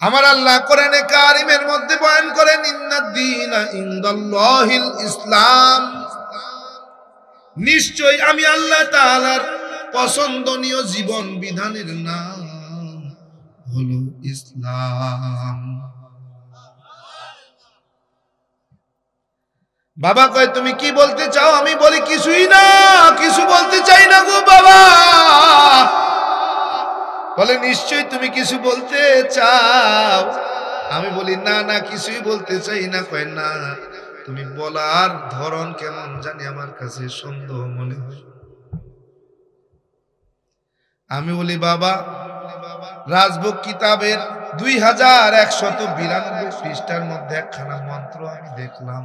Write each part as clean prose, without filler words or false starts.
আমার আল্লাহ কোরআনে কারিমের মধ্যে বয়ান করেন ইন্নাদ-দীনা ইনদাল্লাহিল ইসলাম, নিশ্চয় আমি আল্লাহ তাআলার পছন্দনীয় জীবন বিধানের নাম হলো ইসলাম। বাবা কয় তুমি কি বলতে চাও? আমি বলি কিছুই না, কিছু বলতে চাই না গো বাবা। বলে নিশ্চয় তুমি কিছু বলতে চাও? আমি বলি না না, কিছুই বলতে চাই না। কয় না, তুমি বলার ধরন কেমন জানি আমার কাছে সন্দেহ মনে হয়। আমি বলি বাবা, রাজভোগ কিতাবের 2192 পৃষ্ঠার মধ্যে একখানা মন্ত্র আমি দেখলাম।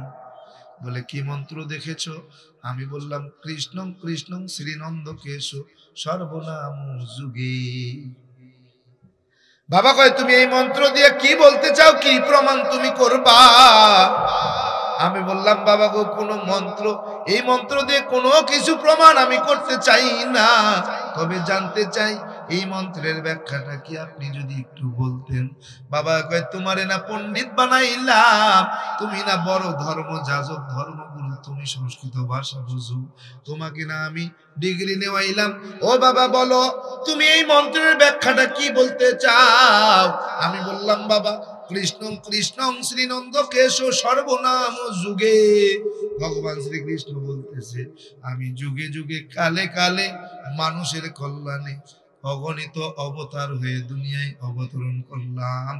বলে কি মন্ত্র দেখেছো? আমি বললাম কৃষ্ণং কৃষ্ণং শ্রীনন্দ কেশ সর্বনাম যুগে। বাবা কয় তুমি এই মন্ত্র দিয়ে কি বলতে চাও, কি প্রমাণ তুমি করবা? আমি বললাম বাবা গো, কোনো মন্ত্র, এই মন্ত্র দিয়ে কোনো কিছু প্রমাণ আমি করতে চাই না, তবে জানতে চাই এই মন্ত্রের ব্যাখ্যাটা কি আপনি যদি একটু বলতেন। বাবা কয় তোমারে না পণ্ডিত বানাইলাম, তুমি না বড় ধর্ম যাজক, ধর্মগুরু, তুমি সংস্কৃত ভাষা বুঝো, তোমাকে না আমি ডিগ্রি নেওয়াইলাম। ও বাবা বলো তুমি এই মন্ত্রের ব্যাখ্যাটা কি বলতে চাও? আমি বললাম বাবা কৃষ্ণং কৃষ্ণং শ্রীনন্দ কেশ সর্বনাম যুগে। ভগবান শ্রীকৃষ্ণ বলতেছে আমি যুগে যুগে কালে কালে মানুষের কল্যাণে অগণিত অবতার হয়ে দুনিয়ায় অবতরণ করলাম।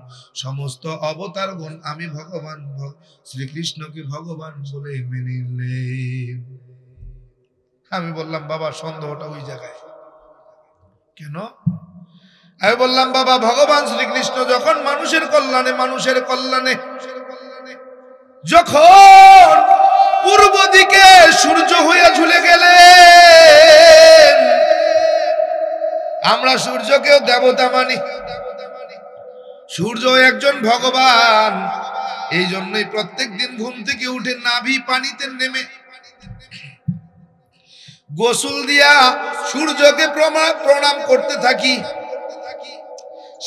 সমস্ত অবতার গণ আমি ভগবান শ্রীকৃষ্ণকে ভগবান বলে মেনে নিলেন। আমি বললাম বাবা সন্দেহটা ওই জায়গায় কেন? আমি বললাম বাবা ভগবান শ্রীকৃষ্ণ যখন মানুষের কল্যাণে যখন পূর্ব দিকে সূর্য হয়ে ঝুলে গেলেন, আমরা সূর্যকেও দেবতা মানি, সূর্য একজন ভগবান। এই জন্যই প্রত্যেক দিন ঘুম থেকে উঠে নাভি পানিতে নেমে গোসল দিয়া সূর্যকে প্রণাম করতে থাকি।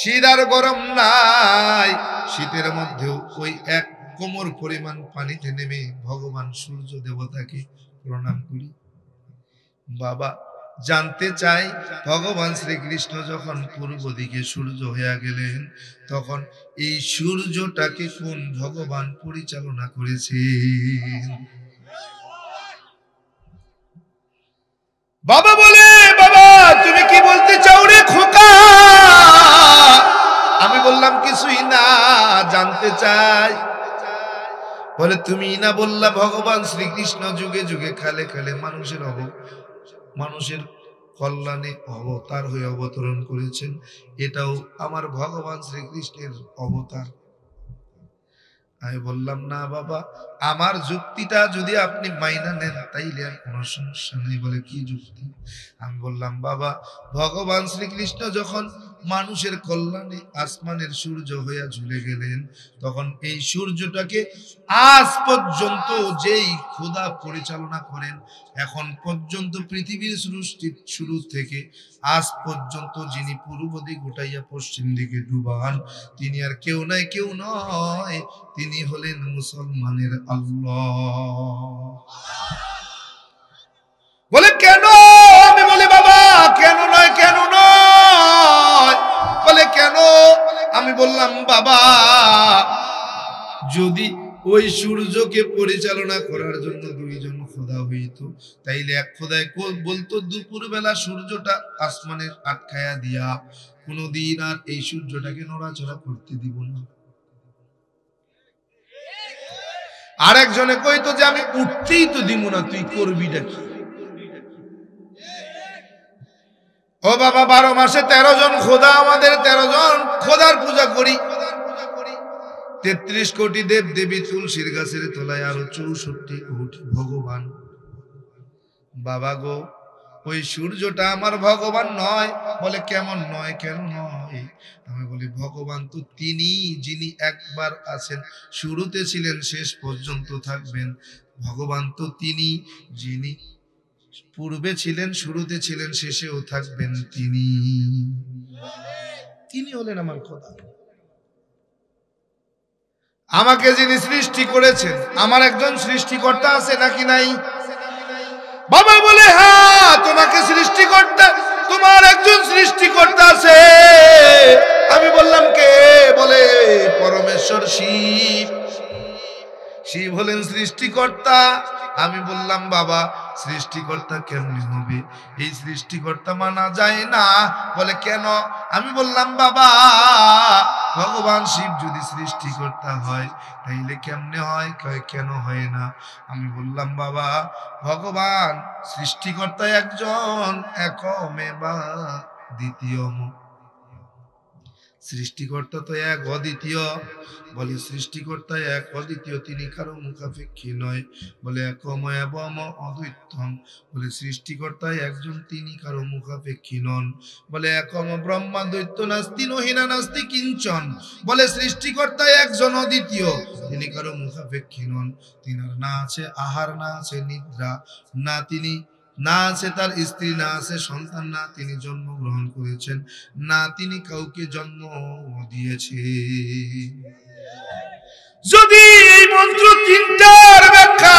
শীত আর গরম নাই, শীতের মধ্যেও ওই এক কোমর পরিমাণ পানিতে নেমে ভগবান সূর্য দেবতাকে প্রণাম করি। বাবা জানতে চাই ভগবান শ্রীকৃষ্ণ যখন পূর্ব দিকে সূর্য হয়ে গেলেন, তখন এই সূর্যটাকে কোন ভগবান পরিচালনা করেছেন? বাবা বলে বাবা তুমি কি বলতে চাও রে খোকা? আমি বললাম কিছুই না, জানতে চাই। বলে তুমি না বললা ভগবান শ্রীকৃষ্ণ যুগে যুগে কালে কালে মানুষের কল্যাণে অবতার হয়ে অবতরণ করেছেন, এটাও আমার ভগবান শ্রীকৃষ্ণের অবতার। আমি বললাম না বাবা, আমার যুক্তিটা যদি আপনি মাইনা নেন তাইলে আর কোনো সমস্যা নেই। বলে কি যুক্তি? আমি বললাম বাবা ভগবান শ্রীকৃষ্ণ যখন মানুষের কল্যাণে আসমানের সূর্য হইয়া ঝুলে গেলেন, তখন এই সূর্যটাকে আজ পর্যন্ত যেই খোদা পরিচালনা করেন, এখন পর্যন্ত পৃথিবীর সৃষ্টির শুরু থেকে আজ পর্যন্ত যিনি পূর্ব দিক উঠাইয়া পশ্চিম দিকে ডুবান, তিনি আর কেউ নয়, তিনি হলেন মুসলমানের আল্লাহ। বলে কেন? আমি বলি বাবা কেন নয় বলে কেন? আমি বললাম বাবা যদি ওই সূর্যকে পরিচালনা করার জন্য দুইজন খোদা হইতো, তাইলে এক খোদায় বলতো দুপুর বেলা সূর্যটা আসমানের আটকায়া দিয়া কোনদিন আর এই সূর্যটাকে নড়াচড়া করতে দিব না। আর একজনে কইতো যে আমি উঠতেই তো দিব না, তুই করবিটা কি? ও বাবা 12 মাসে 13 জন খোদা, আমাদের 13 জন খোদার পূজা করি। 33 কোটি দেব দেবী, তুলসীর গাছের তলায় আরো 64 কোটি ভগবান। বাবা গো ওই সূর্যটা আমার ভগবান নয়। বলে কেমন নয়, কেন নয়? আমি বলি ভগবান তো তিনি যিনি একবার আছেন, শুরুতে ছিলেন, শেষ পর্যন্ত থাকবেন। ভগবান তো তিনি যিনি পূর্বে ছিলেন, শুরুতে ছিলেন, শেষেও থাকবেন, তিনি হলেন আমার খোদা। আমাকে যিনি সৃষ্টি করেছেন, আমার একজন সৃষ্টিকর্তা আছে নাকি নাই? বাবা বলে হ্যাঁ, তোমাকে সৃষ্টিকর্তা, তোমার একজন সৃষ্টিকর্তা আছে। আমি বললাম কে? বলে পরমেশ্বর শিব। শিব হলেন সৃষ্টিকর্তা। আমি বললাম বাবা সৃষ্টিকর্তা কেমনে হবে? এই সৃষ্টিকর্তা মানা যায় না। বলে কেন? আমি বললাম বাবা ভগবান শিব যদি সৃষ্টিকর্তা হয় তাইলে কেমনে হয়? কেন হয় না? আমি বললাম বাবা ভগবান সৃষ্টিকর্তা একজন, একমেবা দ্বিতীয়ম। সৃষ্টিকর্তা তো এক অদ্বিতীয়। বলে সৃষ্টিকর্তা এক অদ্বিতীয়, তিনি কারো মুখাপেক্ষী নয়। বলে একম এবং অদ্বৈতম। বলে সৃষ্টিকর্তা একজন, তিনি কারো মুখাপেক্ষী নন। বলে একম ব্রহ্মা দ্বৈত নাস্তি নহিনা নাস্তি কিঞ্চন। বলে সৃষ্টিকর্তা একজন অদ্বিতীয়, তিনি কারো মুখাপেক্ষী নন। তিনার না আছে আহার, না আছে নিদ্রা, না তিনি না আছে তার স্ত্রী, না আছে সন্তান, না তিনি জন্মগ্রহণ করেছেন, না তিনি কাউকে জন্ম দিয়েছে। যদি এই মন্ত্র তিনটার ব্যাখ্যা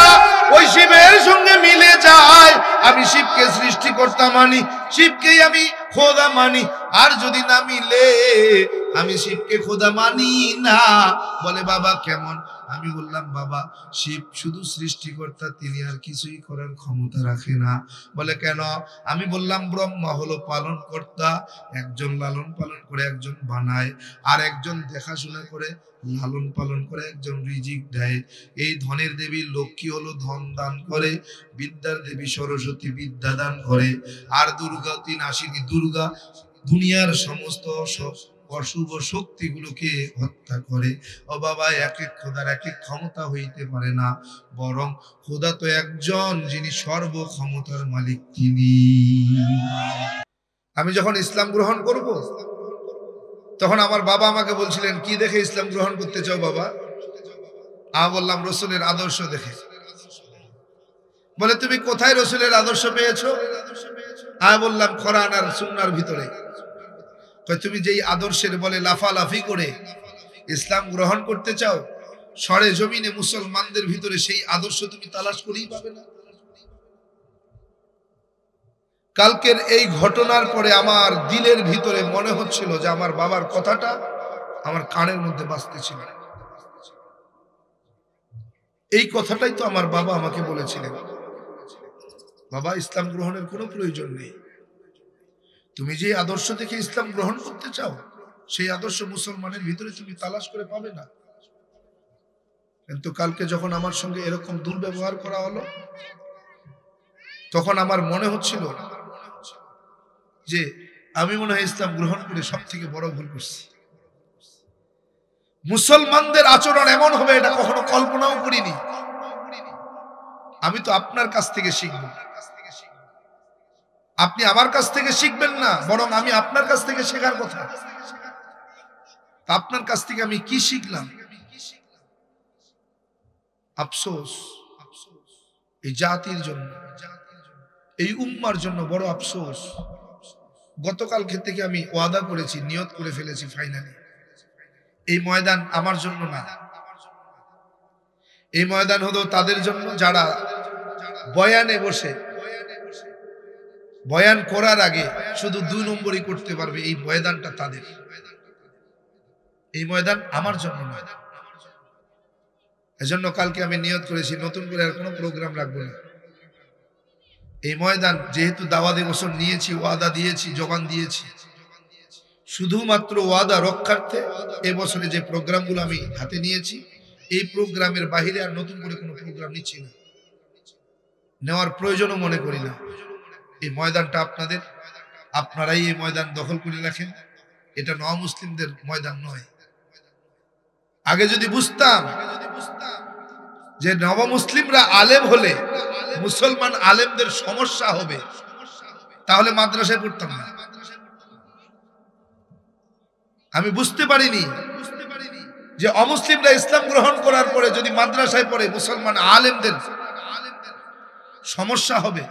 ওই শিবের সঙ্গে মিলে যায়, আমি শিবকে সৃষ্টিকর্তা মানি, শিবকেই আমি খোদা মানি। আর যদি না মিলে, আমি শিবকে খোদা মানি না। বলে বাবা কেমন? আমি বললাম বাবা শিব শুধু সৃষ্টিকর্তা, তিনি আর কিছুই করার ক্ষমতা রাখে না। বলে কেন? আমি বললাম ব্রহ্মা হলো পালন কর্তা, একজন লালন পালন করে, একজন বানায়, আর একজন দেখাশোনা করে, লালন পালন করে, একজন রিজিক দেয়। এই ধনের দেবী লক্ষ্মী হলো ধন দান করে, বিদ্যার দেবী সরস্বতী বিদ্যা দান করে, আর দুর্গা তিন আসিনী দুর্গা দুনিয়ার সমস্ত অশুভ শক্তিগুলোকে হত্যা করে। ও বাবা এক এক খোদার এক এক ক্ষমতা হইতে পারে না, বরং খোদা তো একজন, যিনি সর্বক্ষমতার মালিক তিনি। আমি যখন ইসলাম গ্রহণ করব, তখন আমার বাবা আমাকে বলছিলেন কি দেখে ইসলাম গ্রহণ করতে চাও বাবা? আমি বললাম রসুলের আদর্শ দেখে। বলে তুমি কোথায় রসুলের আদর্শ পেয়েছো? আমি বললাম কোরআন আর সুন্নাহর ভিতরে। তুমি যেই আদর্শের বলে লাফালাফি করে ইসলাম গ্রহণ করতে চাও, সরে জমিনে মুসলমানদের ভিতরে সেই আদর্শ তুমি তালাশ করেই পাবে না। কালকের এই ঘটনার পরে আমার দিলের ভিতরে মনে হচ্ছিল যে আমার বাবার কথাটা আমার কানের মধ্যে বাজতেছিল। এই কথাটাই তো আমার বাবা আমাকে বলেছিলেন, বাবা ইসলাম গ্রহণের কোনো প্রয়োজন নেই, তুমি যে আদর্শ থেকে ইসলাম গ্রহণ করতে চাও সেই আদর্শ মুসলমানের ভিতরে তুমি তালাশ করে পাবে না। কিন্তু কালকে যখন আমার সঙ্গে এরকম দুর্ব্যবহার করা হলো, তখন আমার মনে হচ্ছিল যে আমি মনে হয় ইসলাম গ্রহণ করে সব থেকে বড় ভুল করছি। মুসলমানদের আচরণ এমন হবে এটা কখনো কল্পনাও করিনি। আমি তো আপনার কাছ থেকে শিখব, আপনি আমার কাছ থেকে শিখবেন না, বরং আমি আপনার কাছ থেকে শেখার কথা। আপনার কাছ থেকে আমি কি শিখলাম? আফসোস, এই জাতির জন্য, এই উম্মার জন্য বড় আফসোস। গতকালকে থেকে আমি ওয়াদা করেছি, নিয়ত করে ফেলেছি ফাইনালি, এই ময়দান আমার জন্য না, এই ময়দান হলো তাদের জন্য যারা বয়ানে বসে বয়ান করার আগে শুধু 2 নম্বরই করতে পারবে। এই ময়দানটা তাদের, এই ময়দান আমার জন্য নয়। এজন্য কালকে আমি নিয়ত করেছি নতুন করে আর কোনো প্রোগ্রাম রাখবো না। এই ময়দান যেহেতু দাওয়াতে বছর নিয়েছি, ওয়াদা দিয়েছি, জবান দিয়েছি, শুধুমাত্র ওয়াদা রক্ষার্থে এবছরে যে প্রোগ্রামগুলো আমি হাতে নিয়েছি, এই প্রোগ্রামের বাহিরে আর নতুন করে কোনো প্রোগ্রাম নিচ্ছি না, নেওয়ার প্রয়োজনও মনে করি না। এই ময়দানটা আপনাদের, আপনারাই এই ময়দান দখল করে রাখেন। এটা নওমুসলিমদের ময়দান নয়। আগে যদি বুঝতাম যে নবমুসলিমরা আলেম হলে মুসলমান আলেমদের সমস্যা হবে, তাহলে মাদ্রাসায় পড়তাম না। আমি বুঝতে পারিনি যে অমুসলিমরা ইসলাম গ্রহণ করার পরে যদি মাদ্রাসায় পড়ে মুসলমান আলেমদের সমস্যা হবে,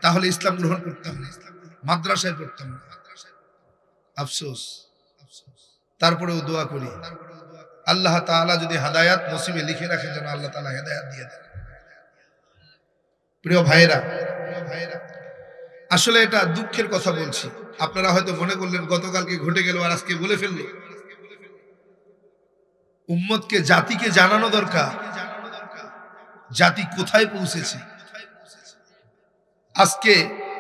তাহলে ইসলাম গ্রহণ করতাম না, মাদ্রাসায় পড়তাম না। আফসোস। তারপরেও দোয়া করি আল্লাহ তাআলা যদি হেদায়েত নসিবে লিখে রাখেন যেন আল্লাহ তাআলা হেদায়েত দিয়ে দেন। প্রিয় ভাইরা, আসলে এটা দুঃখের কথা বলছি। আপনারা হয়তো মনে করলেন গতকালকে ঘটে গেল আর আজকে বলে ফেললো। উম্মতকে, জাতিকে জানানো দরকার জাতি কোথায় পৌঁছেছে। আজকে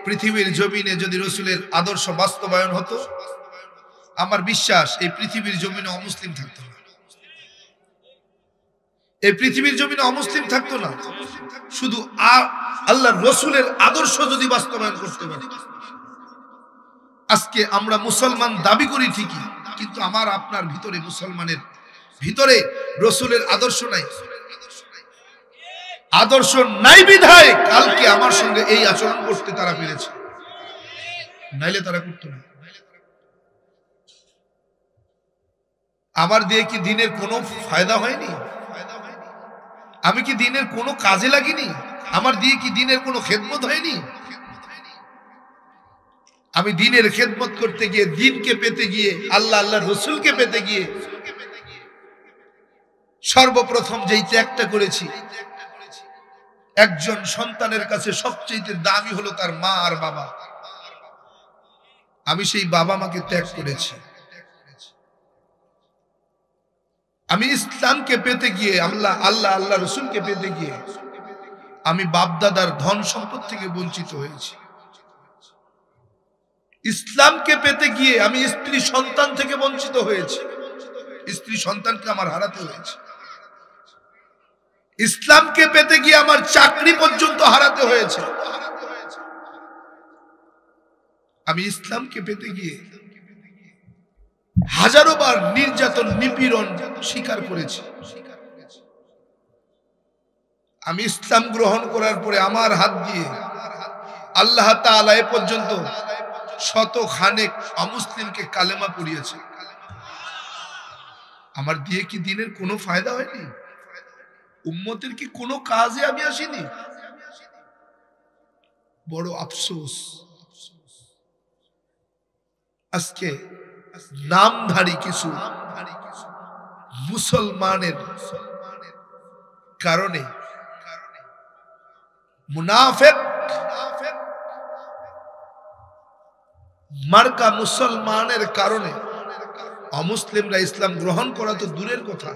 পৃথিবীর জমিনে যদি রাসূলের আদর্শ বাস্তবায়ন হতো, আমার বিশ্বাস এই পৃথিবীর জমিনে অমুসলিম থাকতো না। এই পৃথিবীর জমিনে অমুসলিম থাকতো না। শুধু আল্লাহর রাসূলের আদর্শ যদি বাস্তবায়ন করতে পারে। আজকে আমরা মুসলমান দাবি করি ঠিকই, কিন্তু আমার আপনার ভিতরে, মুসলমানের ভিতরে রাসূলের আদর্শ নাই। আদর্শ নাই বিধায় কালকে আমার সঙ্গে এই আচরণ করতে তারা পেরেছে, নাইলে তারা করতো না। আমার দিয়ে কি দিনের কোনো ফায়দা হয়নি? আমি কি দিনের কোনো কাজে লাগিনি? আমার দিয়ে কি দিনের কোনো খেদমত হয়নি? আমি দিনের খেদমত করতে গিয়ে, দিনকে পেতে গিয়ে, আল্লাহর রাসূলকে পেতে গিয়ে সর্বপ্রথম যেই ত্যাগটা করেছি, একজন সন্তানের কাছে সবচেয়ে দামি হলো তার মা আর বাবা। আমি সেই বাবা মাকে ত্যাগ করেছি। আমি ইসলামকে পেতে গিয়ে, আল্লাহ রাসূলকে পেতে গিয়ে আমি বাপদাদার ধন সম্পদ থেকে বঞ্চিত হয়েছি। ইসলামকে পেতে গিয়ে আমি স্ত্রী সন্তান থেকে বঞ্চিত হয়েছি। স্ত্রী সন্তানকে আমার হারাতে হয়েছে। ইসলামকে পেতে গিয়ে আমার চাকরি পর্যন্ত হারাতে হয়েছে। আমি ইসলামকে পেতে গিয়ে হাজারো বার নির্যাতন, নিপীড়ন স্বীকার করেছি। আমি ইসলাম গ্রহণ করার পরে আমার হাত দিয়ে আল্লাহ তাআলা এ পর্যন্ত শত খানেক অমুসলিমকে কালেমা পড়িয়েছে। আমার দিয়ে কি দিনের কোনো ফায়দা হয়নি? উম্মতের কি কোনো কাজে আমি আসিনি? বড় আফসোস। আজকে নামধারী কিছু মুসলমানের কারণে, মুনাফিক মার্কা মুসলমানের কারণে অমুসলিমরা ইসলাম গ্রহণ করা তো দূরের কথা,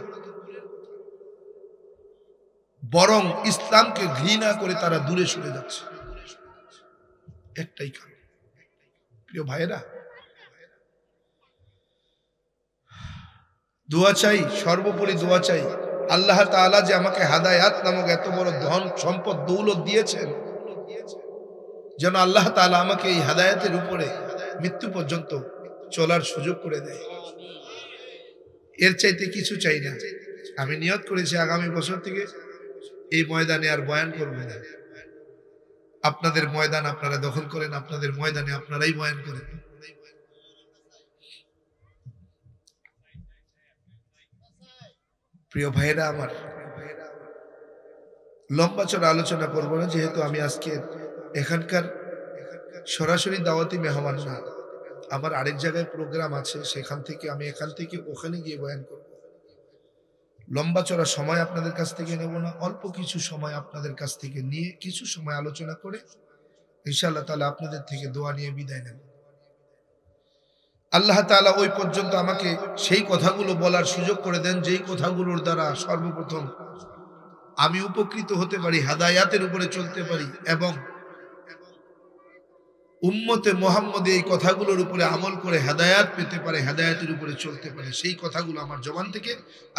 বরং ইসলামকে ঘৃণা করে তারা দূরে সরে যাচ্ছে। একটাই কারণ। প্রিয় ভাইয়েরা, দোয়া চাই, সর্বোপরি দোয়া চাই আল্লাহ তাআলা যে আমাকে হেদায়েত নামক এত বড় ধন সম্পদ দৌলত দিয়েছেন, যেন আল্লাহ তাআলা আমাকে এই হেদায়েতের উপরে মৃত্যু পর্যন্ত চলার সুযোগ করে দেয়। এর চাইতে কিছু চাই না। আমি নিয়ত করেছি আগামী বছর থেকে এই ময়দানে আর বয়ান করব না। আপনাদের ময়দান আপনারা দখল করেন, আপনাদের ময়দানে আপনারাই বয়ান করেন। প্রিয় ভাইয়েরা আমার, লম্বা চড়া আলোচনা করবো না, যেহেতু আমি আজকে এখানকার সরাসরি দাওয়াতি মেহমান না। আমার আরেক জায়গায় প্রোগ্রাম আছে, সেখান থেকে আমি এখান থেকে ওখানে গিয়ে বয়ান করব। লম্বা চড়া সময় আপনাদের কাছ থেকে নেব না, অল্প কিছু সময় আপনাদের কাছ থেকে নিয়ে কিছু সময় আলোচনা করে ইনশাআল্লাহ তাআলা আপনাদের থেকে দোয়া নিয়ে বিদায় নেব। আল্লাহ তাআলা ওই পর্যন্ত আমাকে সেই কথাগুলো বলার সুযোগ করে দেন, যেই কথাগুলোর দ্বারা সর্বপ্রথম আমি উপকৃত হতে পারি, হেদায়েতের উপরে চলতে পারি এবং উম্মতে মুহাম্মদী এই কথাগুলোর উপরে আমল করে হেদায়েত পেতে পারে, হেদায়েতের উপরে চলতে পারে। সেই কথাগুলো আমার জবান থেকে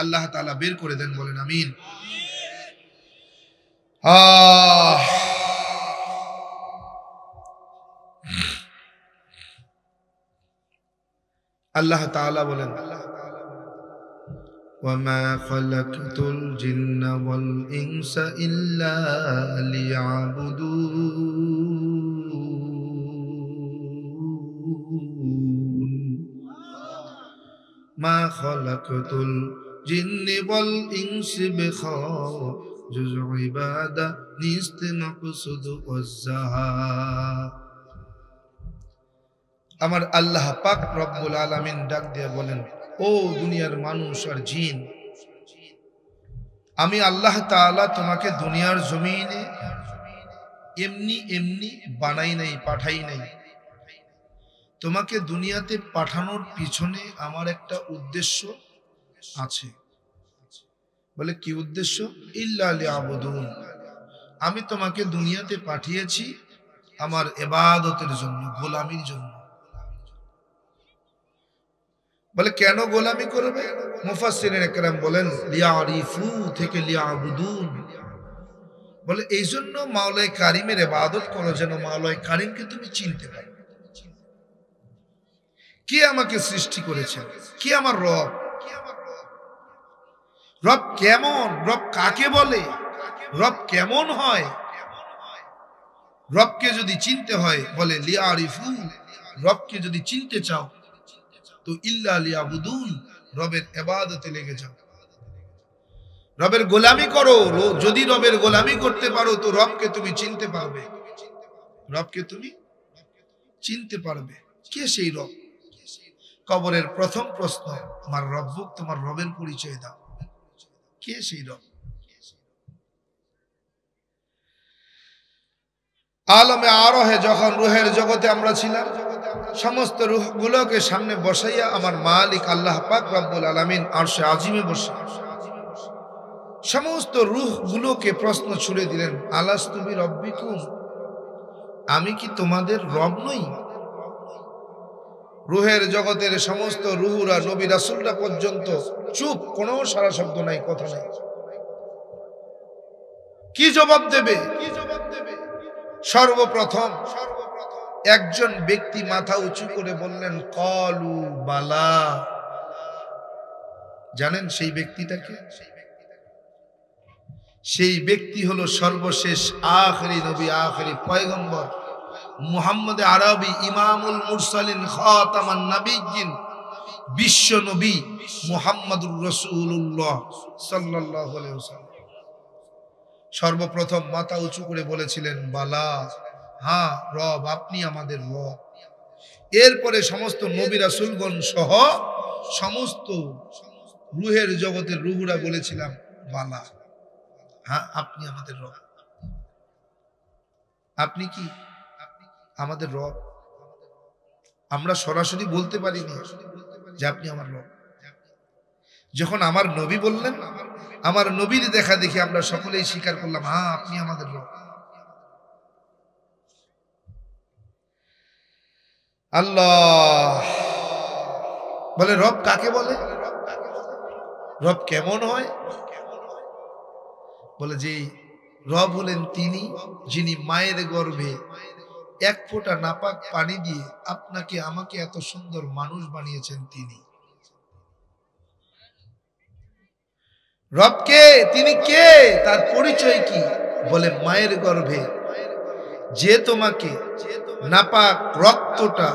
আল্লাহ তাআলা বের করে দেন, বলেন আমিন। আল্লাহ তাআলা বলেন, ওয়ামা খালাকতুল জিন্না ওয়াল ইনসা ইল্লা লিয়াবুদুন, মা খালাকতুল জিন্নি ওয়াল ইনসি বিখাজুজ ইবাদা নিস্তানকুসুদ ওয়াজ্জাহা। আমার আল্লাহ পাক রব্বুল আলামিন ডাক দিয়ে বলেন, ও দুনিয়ার মানুষ আর জিন, আমি আল্লাহ তাআলা তোমাকে দুনিয়ার জমিনে এমনি এমনি বানাই নাই, পাঠাই নাই। তোমাকে দুনিয়াতে পাঠানোর পিছনে আমার একটা উদ্দেশ্য আছে। বলে কি উদ্দেশ্য? ইল্লা লিয়াবুদুন, আমি তোমাকে দুনিয়াতে পাঠিয়েছি আমার ইবাদতের জন্য, গোলামির জন্য। বলে কেন গোলামি করবে? মুফাসসিরিন ইকরাম বলেন লিয়ারিফু থেকে লিয়াবুদুন, বলে এই জন্য মাওলায়ে কারিমের ইবাদত করো যেন মাওলায়ে কারিমকে তুমি চিনতে পারো। কে আমাকে সৃষ্টি করেছেন, কে আমার রব, রব কেমন, রব কাকে বলে, রব কেমন হয়। রবকে যদি চিনতে হয়, বলে লিয়ারিফু, রবকে যদি চিনতে চাও তো ইল্লা লিয়াবুদুন, রবের ইবাদতে লেগে যাও, রবের গোলামি করো। যদি রবের গোলামি করতে পারো তো রবকে তুমি চিনতে পারবে, রবকে তুমি চিনতে পারবে। কে সেই রব? কবরের প্রথম প্রশ্ন, আমার রব্বুক, তোমার রবের পরিচয় দাও। কে সেই রব? আলমে আরোহে যখন রুহের জগতে আমরা ছিলাম, সমস্ত রূহগুলোকে সামনে বসাইয়া আমার মালিক আল্লাহ পাক রব্বুল আলামিন আরশে আজিমে বসে সমস্ত রূহগুলোকে প্রশ্ন ছুড়ে দিলেন, আলাস্তু বিরব্বিকুম, আমি কি তোমাদের রব নই? রুহের জগতের সমস্ত রুহুরা, নবী রাসূলরা পর্যন্ত চুপ, কোনো সারা শব্দ নাই, কথা নাই। কি জবাব দেবে? সর্বপ্রথম একজন ব্যক্তি মাথা উঁচু করে বললেন ক্বালু বালা। জানেন সেই ব্যক্তিটাকে? সেই ব্যক্তি হলো সর্বশেষ আখেরি নবী, আখেরি পয়গম্বর মুহাম্মদ আরবি, ইমামুল মুরসালিন, খাতামান নবিয়্যিন, বিশ্ব নবী মুহাম্মদুর রাসূলুল্লাহ সাল্লাল্লাহু আলাইহি ওয়াসাল্লাম সর্বপ্রথম মাথা উঁচু করে বলেছিলেন বালা, হ্যাঁ রব, আপনি আমাদের রব। এরপরে সমস্ত নবী রাসূলগণ সহ সমস্ত রুহের জগতের রুহুরা বলেছিলাম বালা, হ্যাঁ আপনি আমাদের রব। আপনি কি আমাদের রব? আমরা সরাসরি বলতে পারিনি যে আপনি আমার রব। যখন আমার নবী বললেন, আমার নবীর দেখা দেখি আমরা সকলেই স্বীকার করলাম, হ্যাঁ আপনি আমাদের রব। আল্লাহ বলে রব কাকে বলে, রব কেমন হয়? বলে যে রব হলেন তিনি যিনি মায়ের গর্ভে এক ফোঁটা নাপাক পানি দিয়ে আপনাকে আমাকে এত সুন্দর মানুষ বানিয়েছেন। তিনি রব কে? তিনি কে? তার পরিচয় কি? বলে মায়ের গর্ভে যে তোমাকে নাপাক রক্তটা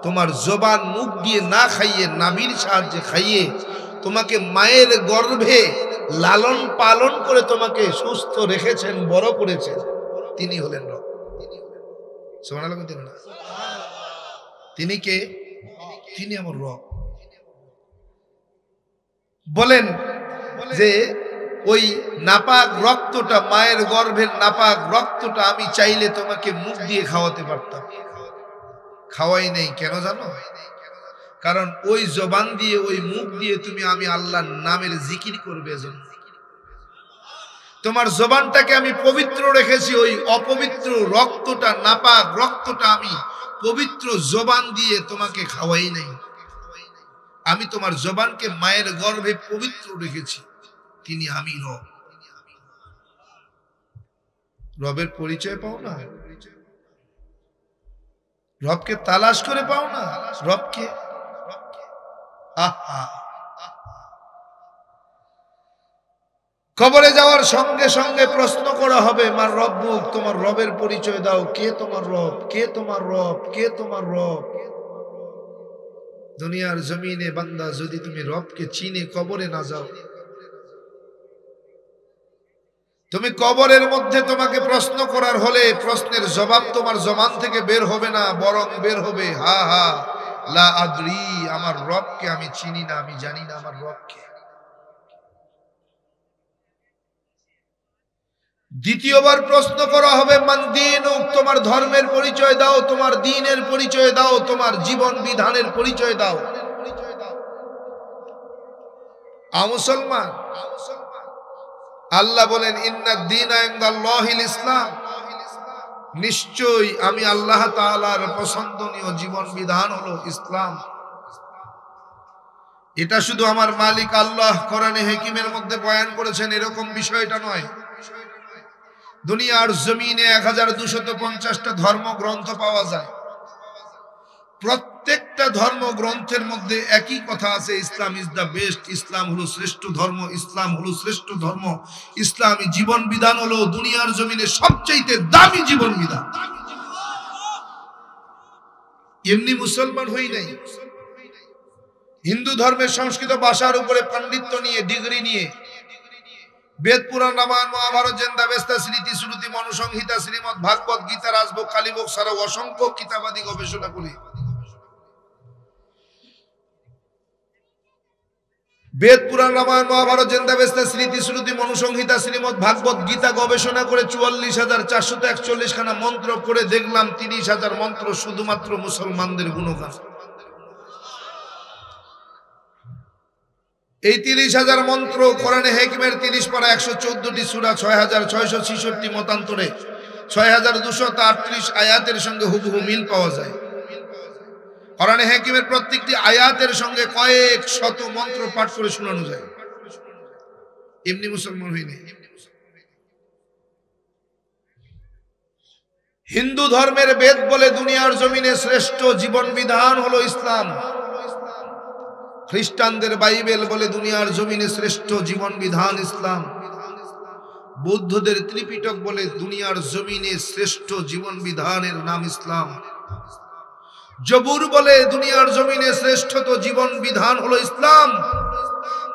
তোমার জবান মুখ দিয়ে না খাইয়ে, নাভির সাহায্যে খাইয়ে তোমাকে মায়ের গর্ভে লালন পালন করে তোমাকে সুস্থ রেখেছেন, বড় করেছেন, তিনি হলেন রব। সুবহানাল্লাহ। তিনি কে? তিনি আমার রব। বলেন যে ওই নাপাক রক্তটা, মায়ের গর্ভের নাপাক রক্তটা আমি চাইলে তোমাকে মুখ দিয়ে খাওয়াতে পারতাম, খাওয়াই নেই। কেন জানো? কারণ ওই জবান দিয়ে, ওই মুখ দিয়ে তুমি আমি আল্লাহর নামের জিকির করবে এজন্য। তোমার জবানটাকে আমি পবিত্র রেখেছি, ওই অপবিত্র রক্তটা, নাপাক রক্তটা আমি পবিত্র জবান দিয়ে তোমাকে খাওয়াই নাই। আমি তোমার জবানকে মায়ের গর্ভে পবিত্র রেখেছি, তিনি আমি রব। রবের পরিচয় পাও না? রবকে তালাশ করে পাও না? রবকে কবরে যাওয়ার সঙ্গে সঙ্গে প্রশ্ন করা হবে, মার রব্বুক, তোমার রবের পরিচয় দাও। কে তোমার রব? কে তোমার রব? কে তোমার রব? দুনিয়ার জমিনে বান্দা যদি তুমি রবকে চিনে কবরে না যাও, তুমি কবরের মধ্যে তোমাকে প্রশ্ন করার হলে প্রশ্নের জবাব তোমার জবান থেকে বের হবে না, বরং বের হবে হা হা লা আদরি, আমার রবকে আমি চিনি না, আমি জানি না আমার রবকে। দ্বিতীয়বার প্রশ্ন করা হবে মান দীনুক, তোমার ধর্মের পরিচয় দাও, তোমার দ্বীনের পরিচয় দাও, তোমার জীবন বিধানের পরিচয় দাও। মুসলমান, আল্লাহ বলেন ইন্নাদ দীনা ইনদাল্লাহিল ইসলাম, নিশ্চয়ই আমি আল্লাহ তাআলার পছন্দনীয় জীবন বিধান হলো ইসলাম। এটা শুধু আমার মালিক আল্লাহ কোরআনে হাকিমের মধ্যে বয়ান করেছেন এরকম বিষয়টা নয়। দুনিয়ার জমিনে 1250টা ধর্মগ্রন্থ পাওয়া যায়। প্রত্যেকটা ধর্মগ্রন্থের মধ্যে একই কথা আছে, ইসলাম ইজ দ্য বেস্ট, ইসলাম হলো শ্রেষ্ঠ ধর্ম, ইসলাম হলো শ্রেষ্ঠ ধর্ম, ইসলামী জীবন বিধান হলো দুনিয়ার জমিনে সবচেয়ে দামি জীবন বিধান। এমনি মুসলমান হই নাই, হিন্দু ধর্মের সংস্কৃত ভাষার উপরে পাণ্ডিত্য নিয়ে, ডিগ্রি নিয়ে, বেদ পুরাণ রামায়ণ মহাভারত জেন্দা বেস্তা স্মৃতি শ্রুতি মনুসংহিতা শ্রীমদ ভাগবত গীতা রাজভোগ কালীভোগ ছাড়াও অসংখ্য কিতাবাদি গবেষণা করি। বেদ পুরাণ রামায়ণ মহাভারত জেন্দা বেস্তা স্মৃতি শ্রুতি মনুসংহিতা শ্রীমদ ভাগবত গীতা গবেষণা করে 44,441 খানা মন্ত্র করে দেখলাম 30,000 মন্ত্র শুধুমাত্র মুসলমানদের গুণগান। এই 30,000 মন্ত্র কোরআনে হাকিমের 30 পারা 114টি সূরা 6,666 মতান্তরে 6,238 আয়াতের সঙ্গে হুবহু মিল পাওয়া যায়। কোরআনে হাকিমের প্রত্যেকটি আয়াতের সঙ্গে কয়েক শত মন্ত্র পাঠ করে শোনানো যায়। এমনি মুসলমান হইনি। হিন্দু ধর্মের বেদ বলে দুনিয়ার জমিনে শ্রেষ্ঠ জীবন বিধান হলো ইসলাম। খ্রিস্টানদের বাইবেল বলে দুনিয়ার জমিনে শ্রেষ্ঠ জীবন বিধান ইসলাম। বৌদ্ধদের ত্রিপিটক বলে দুনিয়ার জমিনে শ্রেষ্ঠ জীবন বিধানের নাম ইসলাম। জবুর বলে দুনিয়ার জমিনে শ্রেষ্ঠত জীবন বিধান হলো ইসলাম।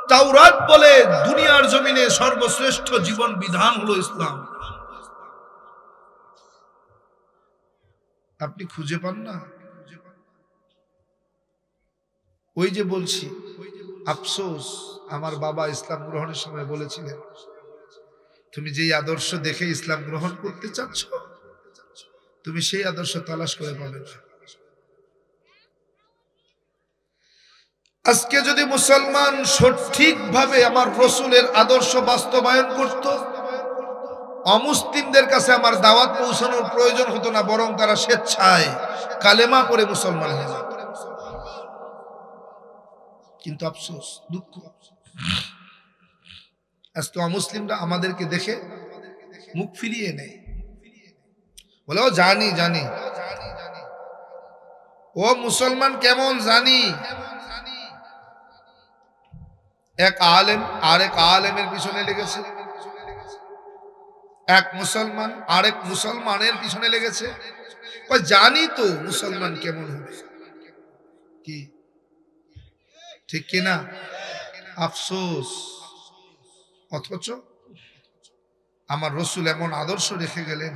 তাওরাত বলে দুনিয়ার জমিনে সর্বশ্রেষ্ঠ জীবন বিধান হলো ইসলাম। আপনি খুঁজে পান না? ওই যে বলছি, আফসোস, আমার বাবা ইসলাম গ্রহণের সময় বলেছিলেন, তুমি যেই আদর্শ দেখে ইসলাম গ্রহণ করতে চাচ্ছ তুমি সেই আদর্শ তালাশ করে পাবে না। আজকে যদি মুসলমান সঠিকভাবে আমার রসুলের আদর্শ বাস্তবায়ন করত, অমুসলিমদের কাছে আমার দাওয়াত পৌঁছানোর প্রয়োজন হতো না, বরং তারা স্বেচ্ছায় কালেমা পড়ে মুসলমান হয়ে যেত। কিন্তু আফসোস, দুঃখ, আজকে অমুসলিমরা আমাদেরকে দেখে মুখ ফিরিয়ে নেয়, বলে ও জানি জানি, ও মুসলমান কেমন জানি। এক আলেম আরেক আলেমের পিছনে লেগেছে, এক মুসলমান আরেক মুসলমানের পিছনে লেগেছে, জানি তো মুসলমান কেমন হবে। কি ঠিক কিনা? আফসোস। অথচ আমার রসুল এমন আদর্শ রেখে গেলেন,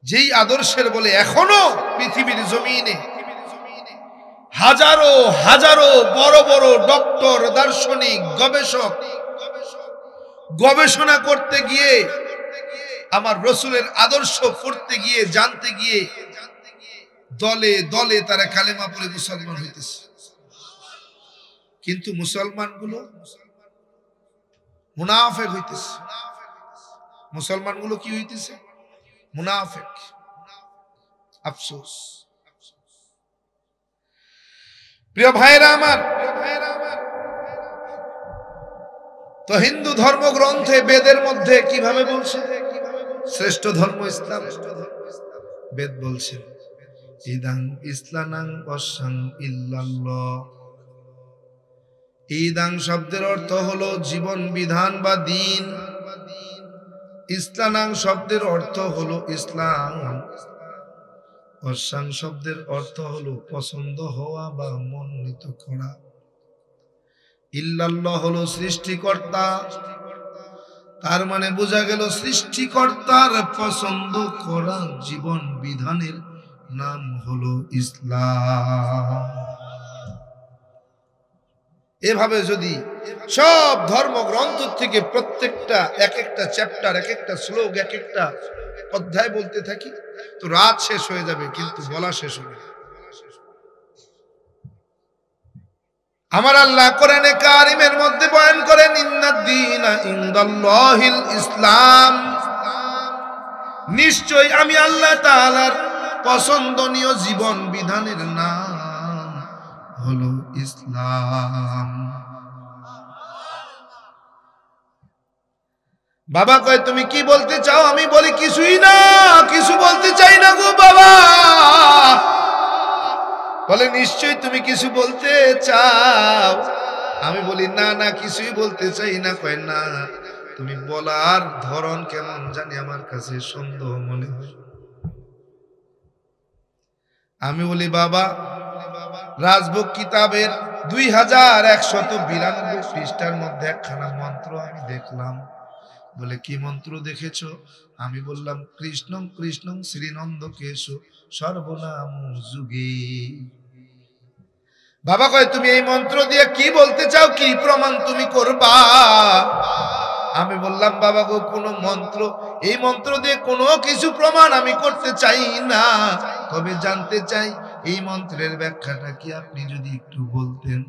যেই আদর্শের বলে এখনো পৃথিবীর জমিনে হাজারো হাজারো বড় বড় ডক্টর, দার্শনিক, গবেষক গবেষণা করতে গিয়ে, আমার রসুলের আদর্শ পড়তে গিয়ে, জানতে গিয়ে দলে দলে তারা কালেমা পড়ে মুসলমান হইতেছে। কিন্তু মুসলমানগুলো মুনাফেক হইতেছে। মুসলমানগুলো কি হইতেছে? মুনাফেক। আফসোস। প্রিয় ভাইরা আমার, তো হিন্দু ধর্মগ্রন্থে বেদের মধ্যে কিভাবে বলছে শ্রেষ্ঠ ধর্ম ইসলাম? বেদ বলছে ইদাং ইসলানাং বসাং ইল্লাল্লাহ। ইদাং শব্দের অর্থ হলো জীবন বিধান বা দ্বীন। ইসলানাং শব্দের অর্থ হলো ইসলাম। বসাং শব্দের অর্থ হলো পছন্দ হওয়া বা মনোনীত করা। ইল্লাল্লাহ হলো সৃষ্টিকর্তা। তার মানে বোঝা গেল সৃষ্টিকর্তার পছন্দ করা জীবন বিধানের নাম হলো ইসলাম। এভাবে যদি সব ধর্মগ্রন্থ থেকে প্রত্যেকটা এক একটা চ্যাপ্টার, এক একটা শ্লোক, এক একটা অধ্যায় বলতে থাকি তো রাত শেষ হয়ে যাবে, কিন্তু বলা শেষ হবে না। আমার আল্লাহ কোরআনে কারিমের মধ্যে বয়ান করেন, ইন্নাদ-দীনা ইনদাল্লাহিল ইসলাম, নিশ্চয় আমি আল্লাহ তাআলার পছন্দনীয় জীবন বিধানের নাম হলো ইসলাম। বাবা কয় তুমি কি বলতে চাও? আমি বলি কিছুই না, কিছু বলতে চাই না গো বাবা। বলে নিশ্চয় তুমি কিছু বলতে চাও? আমি বলি না না, কিছুই বলতে চাই না। কয় না, তুমি বলার ধরন কেমন জানি আমার কাছে সন্দেহ মনে হয়। আমি বলি বাবা, রাজভোগ কিতাবের 2192 পৃষ্ঠার মধ্যে একখানা মন্ত্র আমি দেখলাম। বলে কি মন্ত্র দেখেছো? আমি বললাম কৃষ্ণং কৃষ্ণং শ্রীনন্দ কেশ সর্বনাম যুগে। বাবা কয় তুমি এই মন্ত্র দিয়ে কি বলতে চাও, কি প্রমাণ তুমি করবা? আমি বললাম বাবা গো, কোন মন্ত্র, এই মন্ত্র দিয়ে কোনো কিছু প্রমাণ আমি করতে চাই না, তবে জানতে চাই এই মন্ত্রের ব্যাখ্যাটা কি আপনি যদি একটু বলতেন।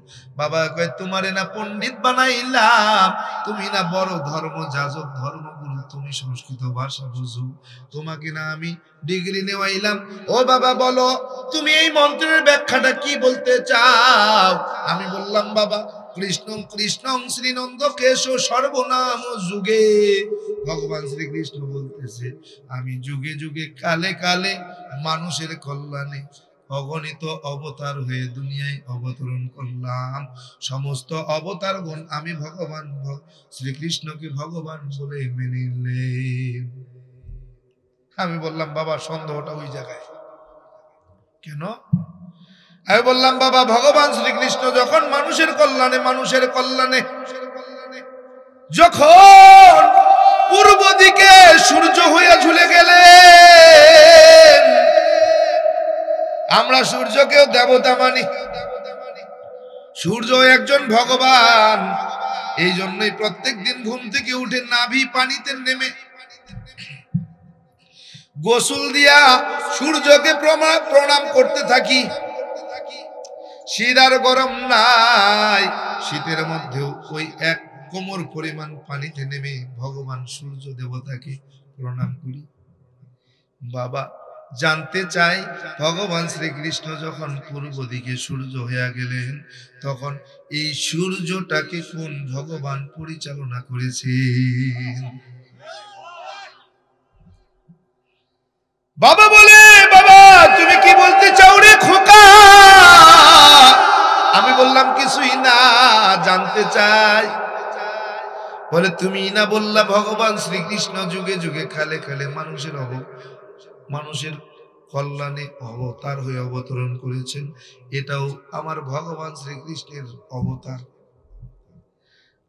বাবা কয় তোমারে না পণ্ডিত বানাইলাম, তুমি না বড় ধর্ম যাজক, ধর্মগুরু, তুমি সংস্কৃত ভাষা বুঝো, তোমাকে না আমি ডিগ্রি নেওয়াইলাম। ও বাবা বলো তুমি এই মন্ত্রের ব্যাখ্যাটা কি বলতে চাও? আমি বললাম বাবা কৃষ্ণং কৃষ্ণং শ্রীনন্দ কেশ সর্বনাম যুগে। ভগবান শ্রীকৃষ্ণ বলতেছে আমি যুগে যুগে কালে কালে মানুষের কল্যাণে অগণিত অবতার হয়ে দুনিয়ায় অবতরণ করলাম। সমস্ত অবতার গণ আমি ভগবান শ্রীকৃষ্ণকে ভগবান বলে মেনে নিলেন। আমি বললাম বাবা সন্দেহটা ওই জায়গায় কেন? আমি বললাম বাবা ভগবান শ্রীকৃষ্ণ যখন মানুষের কল্যাণে যখন পূর্ব দিকে সূর্য হয়ে ঝুলে গেলেন, আমরা সূর্যকেও দেবতা মানি, সূর্য একজন ভগবান। এই জন্যই প্রত্যেক দিন ঘুম থেকে উঠে নাভি পানিতে নেমে গোসল দিয়া সূর্যকে প্রণাম করতে থাকি। শীত আর গরম নাই, শীতের মধ্যেও ওই এক কোমর পরিমাণ পানিতে নেমে ভগবান সূর্য দেবতাকে প্রণাম করি। বাবা জানতে চাই ভগবান শ্রীকৃষ্ণ যখন পূর্ব দিকে সূর্য হয়ে গেলেন, তখন এই সূর্যটাকে কোন ভগবান পরিচালনা করেছেন? বাবা বলে বাবা তুমি কি বলতে চাও রে খোকা? আমি বললাম কিছুই না, জানতে চাই। বলে তুমি না বললা ভগবান শ্রীকৃষ্ণ যুগে যুগে কালে কালে মানুষের কল্যাণে অবতার হয়ে অবতরণ করেছেন, এটাও আমার ভগবান শ্রীকৃষ্ণের অবতার।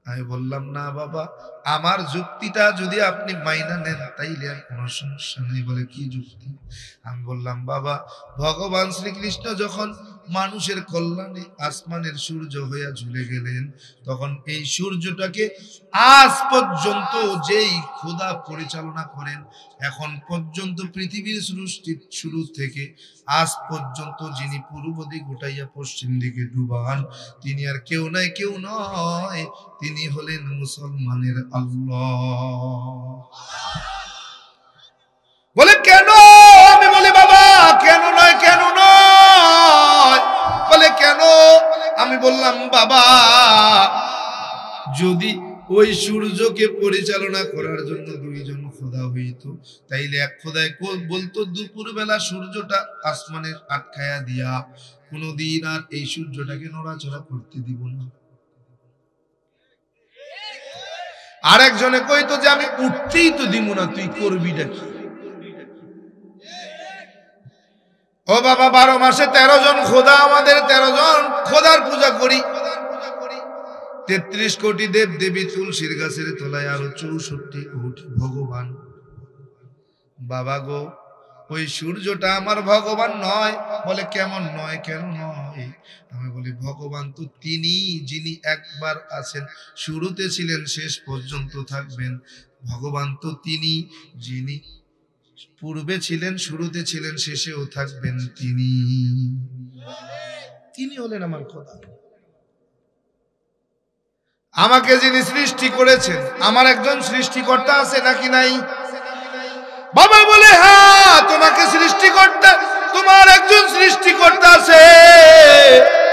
আমি বললাম না বাবা, আমার যুক্তিটা যদি আপনি মাইনা নেন তাইলে আর কোনো সমস্যা নেই। বলে কি যুক্তি? আমি বললাম বাবা ভগবান শ্রীকৃষ্ণ যখন মানুষের কল্যাণে আসমানের সূর্য হইয়া ঝুলে গেলেন, তখন এই সূর্যটাকে আজ পর্যন্ত যেই খোদা পরিচালনা করেন, এখন পর্যন্ত পৃথিবীর সৃষ্টির শুরু থেকে আজ পর্যন্ত যিনি পূর্ব দিক উঠাইয়া পশ্চিম দিকে ডুবান, তিনি আর কেউ নয়, তিনি হলেন মুসলমানের আল্লাহ। বলে কেন? আমি বলি বাবা কেন নয়, বলে কেন? আমি বললাম বাবা যদি ওই সূর্যকে পরিচালনা করার জন্য দুইজন খোদা হইতো, তাইলে এক খোদায় বলতো দুপুর বেলা সূর্যটা আসমানের আটকায়া দিয়া কোনদিন আর এই সূর্যটাকে নড়াচড়া করতে দিব না। আর একজনে কইতো যে আমি উঠতেই তো দিব না, তুই করবিটা কি? ও বাবা 12 মাসে 13 জন খোদা, আমাদের 13 জন খোদার পূজা করি। 33 কোটি দেব দেবী, তুলসীর গাছের তলায় আরো 64 কোটি ভগবান। বাবা গো ওই সূর্যটা আমার ভগবান নয়। বলে কেমন নয়, কেন নয়? আমি বলি ভগবান তো তিনি যিনি একবার আছেন, শুরুতে ছিলেন শেষ পর্যন্ত থাকবেন। ভগবান তো তিনি যিনি পূর্বে ছিলেন, শুরুতে ছিলেন, শেষেও থাকবেন। তিনি হলেন আমার খোদা। আমাকে যিনি সৃষ্টি করেছেন, আমার একজন সৃষ্টিকর্তা আছে নাকি নাই? বাবা বলে হ্যাঁ, তোমাকে সৃষ্টিকর্তা, তোমার একজন সৃষ্টিকর্তা আছে।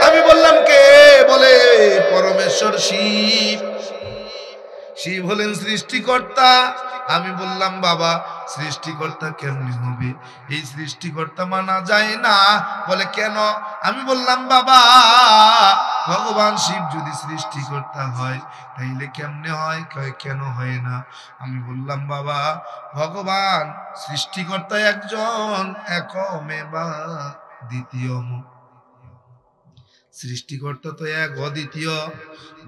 আমি বললাম কে? বলে পরমেশ্বর শিব। শিব হলেন সৃষ্টিকর্তা। আমি বললাম বাবা সৃষ্টিকর্তা কেমনে হবে? এই সৃষ্টিকর্তা মানা যায় না। বলে কেন? আমি বললাম বাবা ভগবান শিব যদি সৃষ্টিকর্তা হয় তাইলে কেমনে হয়? কেন হয় না? আমি বললাম বাবা ভগবান সৃষ্টিকর্তা একজন, একমেবা দ্বিতীয়ম। সৃষ্টিকর্তা তো এক, অদ্বিতীয়।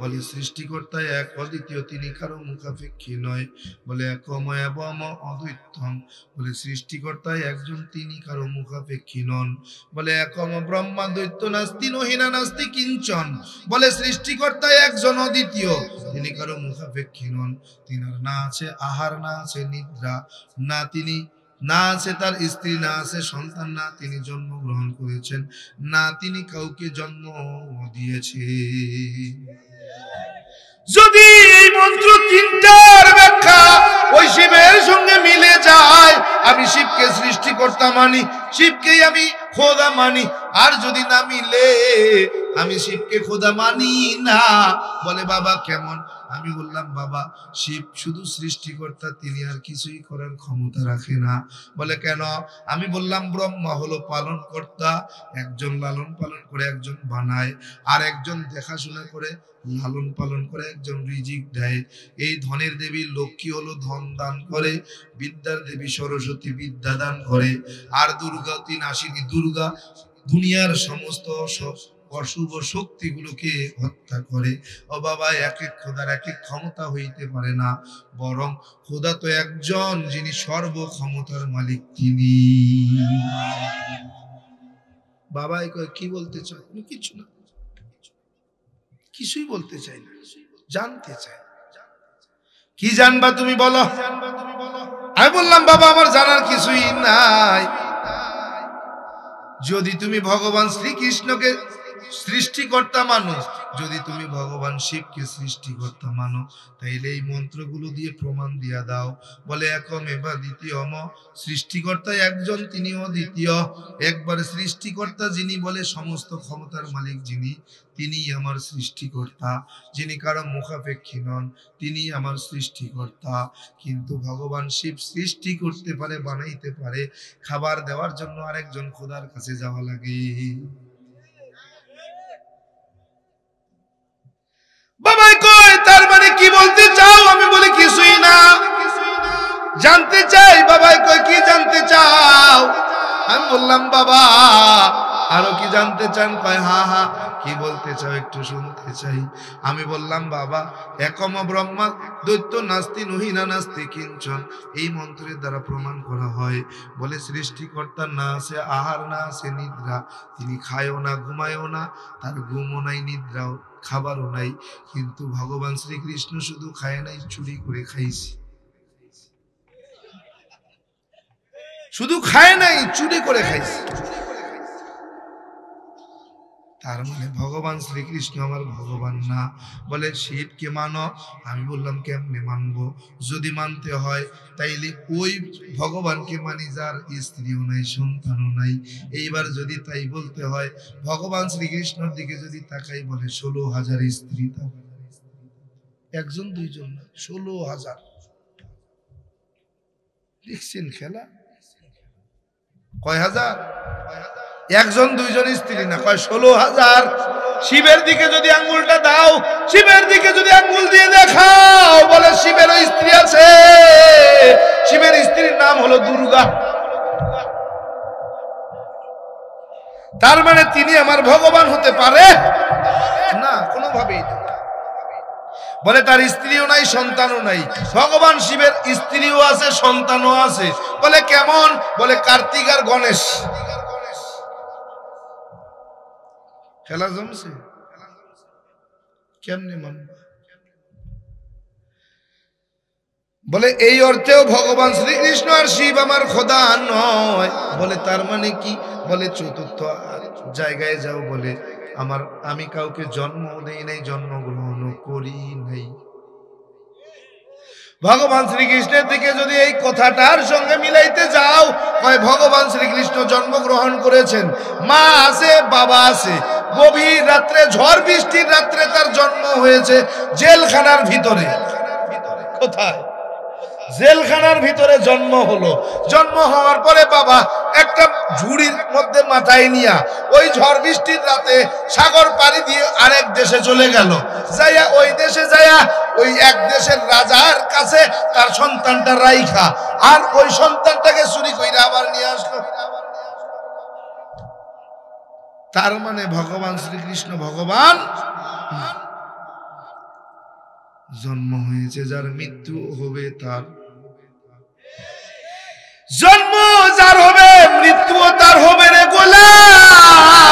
বলে সৃষ্টিকর্তা এক, অদ্বিতীয়, তিনি কারো মুখাপেক্ষী নয়। বলে একম এবং অদ্বৈতম। বলে সৃষ্টিকর্তা একজন, তিনি কারো মুখাপেক্ষী নন। বলে একম ব্রহ্মা দ্বৈত নাস্তি নহিনা নাস্তি কিঞ্চন। বলে সৃষ্টিকর্তা একজন, অদ্বিতীয়, তিনি কারো মুখাপেক্ষী নন। তিনার না আছে আহার, না আছে নিদ্রা, না আছে তার স্ত্রী, না আছে সন্তান, না তিনি জন্মগ্রহণ করেছেন, না তিনি কাউকে জন্ম দিয়েছে। যদি এই মন্ত্র তিনটার ব্যাখ্যা ওই শিবের সঙ্গে মিলে যায়, আমি শিবকে সৃষ্টিকর্তা মানি, শিবকেই আমি খোদা মানি। আর যদি না মিলে, আমি শিবকে খোদা মানি না। বলে বাবা কেমন? আমি বললাম বাবা শিব শুধু সৃষ্টিকর্তা, তিনি আর কিছুই করার ক্ষমতা রাখে না। বলে কেন? আমি বললাম ব্রহ্মা হলো পালন কর্তা, একজন লালন পালন করে, একজন বানায়, আর একজন দেখাশোনা করে, লালন পালন করে, একজন রিজিক দেয়। এই ধনের দেবী লক্ষ্মী হলো ধন দান করে, বিদ্যার দেবী সরস্বতী বিদ্যা দান করে, আর দুর্গা তিনাশিনী দুর্গা দুনিয়ার সমস্ত অশুভ শক্তিগুলোকে হত্যা করে। ও বাবা এক এক খোদার এক এক ক্ষমতা হইতে পারে না, বরং খোদা তো একজন, যিনি সর্বক্ষমতার মালিক, তিনি। বাবাই কয় কি বলতে চায়? কিছু না, কিছুই বলতে চাই না, জানতে চাই। কি জানবা তুমি বলো? আমি বললাম বাবা আমার জানার কিছুই নাই। যদি তুমি ভগবান শ্রীকৃষ্ণকে সৃষ্টিকর্তা মানো, যদি তুমি ভগবান শিবকে সৃষ্টিকর্তা মানো, তাইলে এই মন্ত্রগুলো দিয়ে প্রমাণ দিয়া দাও। বলে একম এবা দ্বিতীয়ম, সৃষ্টিকর্তা একজন, তিনি অদ্বিতীয়। একবার সৃষ্টিকর্তা যিনি, বলে সমস্ত ক্ষমতার মালিক যিনি, তিনি আমার সৃষ্টিকর্তা। যিনি কারো মুখাপেক্ষী নন, তিনি আমার সৃষ্টিকর্তা। কিন্তু ভগবান শিব সৃষ্টি করতে পারে, বানাইতে পারে, খাবার দেওয়ার জন্য আরেকজন খোদার কাছে যাওয়া লাগে। বাবাই কয় তার মানে কি বলতে চাও? আমি বলি কিছুই না, জানতে চাই। বাবাই কয় কি জানতে চাও? আমি বললাম বাবা আরো কি জানতে চান? কয় হ্যাঁ হ্যাঁ, কি বলতে চাও একটু শুনতে চাই। আমি বললাম বাবা একম ব্রহ্মা দৈত্য নাস্তি নহিনা নাস্তি কিঞ্চন, এই মন্ত্রের দ্বারা প্রমাণ করা হয়। বলে সৃষ্টিকর্তার না আছে আহার, না আছে নিদ্রা, তিনি খায়ও না, ঘুমায়ও না, তার ঘুমও নাই, নিদ্রাও খাবারও নাই। কিন্তু ভগবান শ্রীকৃষ্ণ শুধু খায় নাই, চুরি করে খাইছে। শুধু খায় নাই, চুরি করে খাইছে। তার মানে ভগবান শ্রীকৃষ্ণ আমার ভগবান না। বলে শিবকে মানো। আমি বললাম কেমনে মানবো? যদি মানতে হয় তাইলে ওই ভগবানকে মানি যার স্ত্রীও নাই, সন্তানও নাই। এইবার যদি তাই বলতে হয়, ভগবান শ্রীকৃষ্ণের দিকে যদি তাকাই, বলে 16,000 স্ত্রী, একজন দুইজন না, 16,000। দেখছেন খেলা? কয় হাজার? একজন দুইজন স্ত্রী না, কয় 16,000। শিবের দিকে যদি আঙ্গুলটা দাও, শিবের দিকে যদি আঙ্গুল দিয়ে দেখাও, বলে শিবেরও স্ত্রী আছে। শিবের স্ত্রীর নাম হলো দুর্গা। তার মানে তিনি আমার ভগবান হতে পারে না, কোনোভাবেই না। বলে তার স্ত্রীও নাই, সন্তানও নাই। ভগবান শিবের স্ত্রীও আছে, সন্তানও আছে। বলে কেমন? বলে কার্তিক আর গণেশ। খেলা জমছে, কেমনে মানবা? বলে এই অর্থেও ভগবান শ্রীকৃষ্ণ আর শিব আমার খোদা নয়। বলে তার মানে কি? বলে চতুর্থ জায়গায় যাও, বলে আমি কাউকে জন্ম দেই নাই, জন্মগ্রহণ করি নাই। ভগবান শ্রীকৃষ্ণের দিকে যদি এই কথাটার সঙ্গে মিলাইতে যাও, হয় ভগবান শ্রীকৃষ্ণ জন্মগ্রহণ করেছেন, মা আছে বাবা আছে, গভীর রাত্রে ঝড় বৃষ্টির রাত্রে তার জন্ম হয়েছে জেলখানার ভিতরে। কোথায়? জেলখানার ভিতরে জন্ম হলো। জন্ম হওয়ার পরে বাবা একটা ঝুড়ির মধ্যে মাথায় নিয়া ওই ঝড় বৃষ্টির রাতে সাগর পাড়ি দিয়ে আরেক দেশে চলে গেল। যাইয়া ওই দেশে যাইয়া ওই এক দেশের রাজার কাছে তার সন্তানটা রাইখা, আর ওই সন্তানটাকে চুরি কইরা আবার নিয়ে আসলো। তার মানে ভগবান শ্রীকৃষ্ণ ভগবান। জন্ম হয়েছে যার, মৃত্যু হবে তার। জন্ম যার হবে, মৃত্যুও তার হবে রে গোলাম।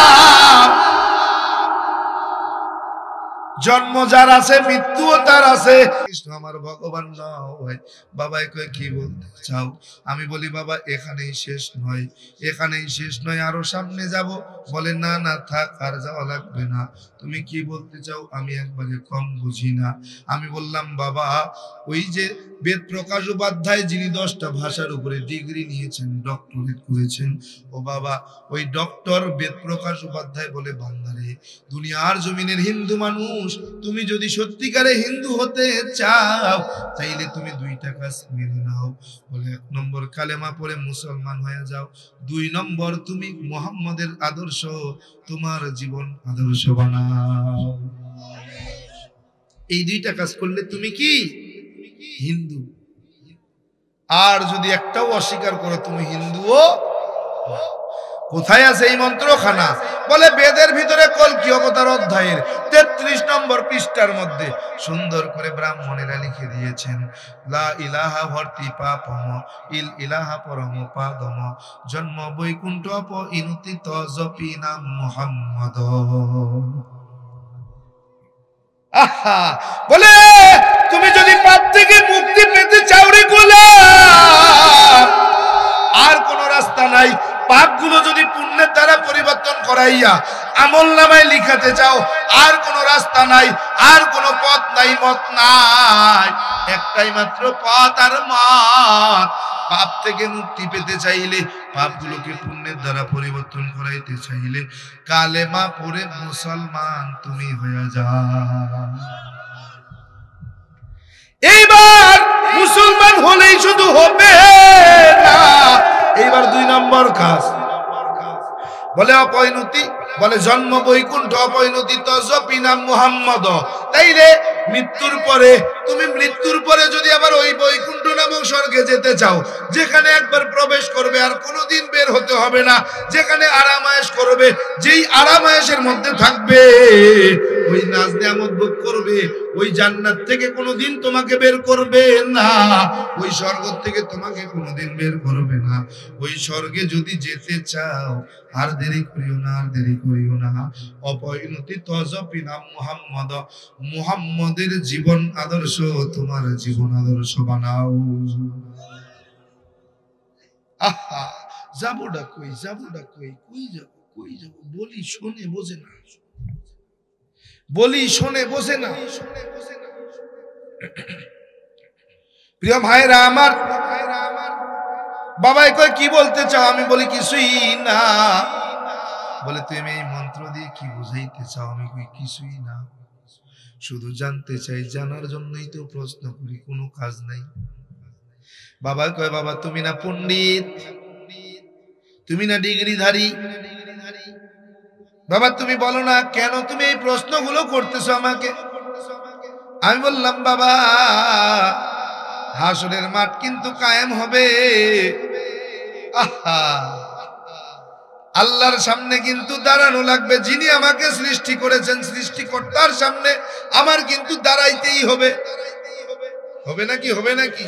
জন্ম যার আছে, মৃত্যুও তার আছে। কৃষ্ণ আমার ভগবান নয়। বাবাই কয় কি বলতে চাও? আমি বলি বাবা এখানেই শেষ নয়, এখানেই শেষ নয়, আরো সামনে যাব। বলে না না থাক, আর যাওয়া লাগবে না। তুমি কি বলতে চাও? আমি একবারে কম বুঝি না। আমি বললাম বাবা ওই যে বেদ প্রকাশ উপাধ্যায়, যিনি 10টা ভাষার উপরে ডিগ্রি নিয়েছেন, ডক্টরেট করেছেন, ও বাবা ওই ডক্টর বেদ প্রকাশ উপাধ্যায় বলে বান্দারে দুনিয়ার জমিনের হিন্দু মানুষ, তুমি যদি সত্যিকারে হিন্দু হতে চাও তাইলে তুমি 2টা কাজ মেনে নাও। বলে 1 নম্বর কালেমা পড়ে মুসলমান হয়ে যাও, 2 নম্বর তুমি মুহাম্মদের আদর্শ তোমার জীবন আদর্শ বানাও। এই 2টা কাজ করলে তুমি কি হিন্দু। আর যদি একটাও অস্বীকার করো তুমি হিন্দুও। কোথায় আছে এই মন্ত্রখানা? বলে বেদের ভিতরে কল্কি অবতার অধ্যায়ের 33 নম্বর পৃষ্ঠার মধ্যে সুন্দর করে ব্রাহ্মণেরা লিখে দিয়েছেন, লা ইলাহা ভর্তি পাপম ইল ইলাহা পরম পাদম জন্ম বৈকুণ্ঠ প ইনুতি তজপি নাম মুহাম্মদ। আহা, বলে তুমি যদি পাপ থেকে মুক্তি পেতে চাও রে গোলাম, আর কোন রাস্তা নাই। পাপগুলো যদি পুণ্যের দ্বারা পরিবর্তন করাইয়া আমল নামায় লিখাতে চাও, আর কোন রাস্তা নাই, আর কোন পথ নাই, মত নাই। একটাই মাত্র পথ আর মত। পাপ থেকে মুক্তি পেতে চাইলে, পাপগুলোকে পুণ্যের দ্বারা পরিবর্তন করাইতে চাইলে কালেমা পড়ে মুসলমান তুমি হয়ে যাও। এইবার মুসলমান হলেই শুধু হবে না, এইবার 2 নম্বর কাজ। বলে অপরিণতি, বলে জন্ম বৈকুণ্ঠ অপরিণতি তজপি নাম মুহাম্মদ। তাইলে মৃত্যুর পরে, তুমি মৃত্যুর পরে যদি আবার ওই বৈকুণ্ঠ নামক স্বর্গে যেতে চাও, যেখানে একবার প্রবেশ করবে আর কোনোদিন বের হতে হবে না, যেখানে আরামায়েশ করবে, যেই আরামায়েশের মধ্যে থাকবে, ওই নাজ নিয়ামত ভোগ করবে, ওই জান্নাত থেকে কোনোদিন তোমাকে বের করবে না, ওই স্বর্গ থেকে তোমাকে কোনোদিন বের করবে না। ওই স্বর্গে যদি যেতে চাও আর দেরি করিও না, আর দেরি করিও না। অপরিণতি তজপি নাম মুহাম্মদ, মুহাম্মদের জীবন আদর্শ তোমার জীবন আদর্শ বানাও। আহা, যাবোটা কই, যাবোটা কই, কই যাব, কই যাব? বলি শোনে বোঝে না, বলি শোনে বোঝে না। প্রিয় ভাইরা আমার, বাবাই কয় কি বলতে চাও? আমি বলি কিছুই না। বলে তুমি এই মন্ত্র দিয়ে কি বুঝাইতে চাও? আমি কই কিছুই না, শুধু জানতে চাই, জানার জন্যই তো প্রশ্ন করি, কোনো কাজ নাই। বাবা কয় বাবা তুমি না পণ্ডিত, তুমি না ডিগ্রিধারী, বাবা তুমি বলো না কেন তুমি এই প্রশ্নগুলো করতেছো আমাকে? আমি বললাম বাবা হাসরের মাঠ কিন্তু কায়েম হবে। আহা, আল্লাহর সামনে কিন্তু দাঁড়ানো লাগবে, যিনি আমাকে সৃষ্টি করেছেন, সৃষ্টিকর্তার সামনে আমার কিন্তু দাঁড়াইতেই হবে। হবে নাকি? হবে নাকি?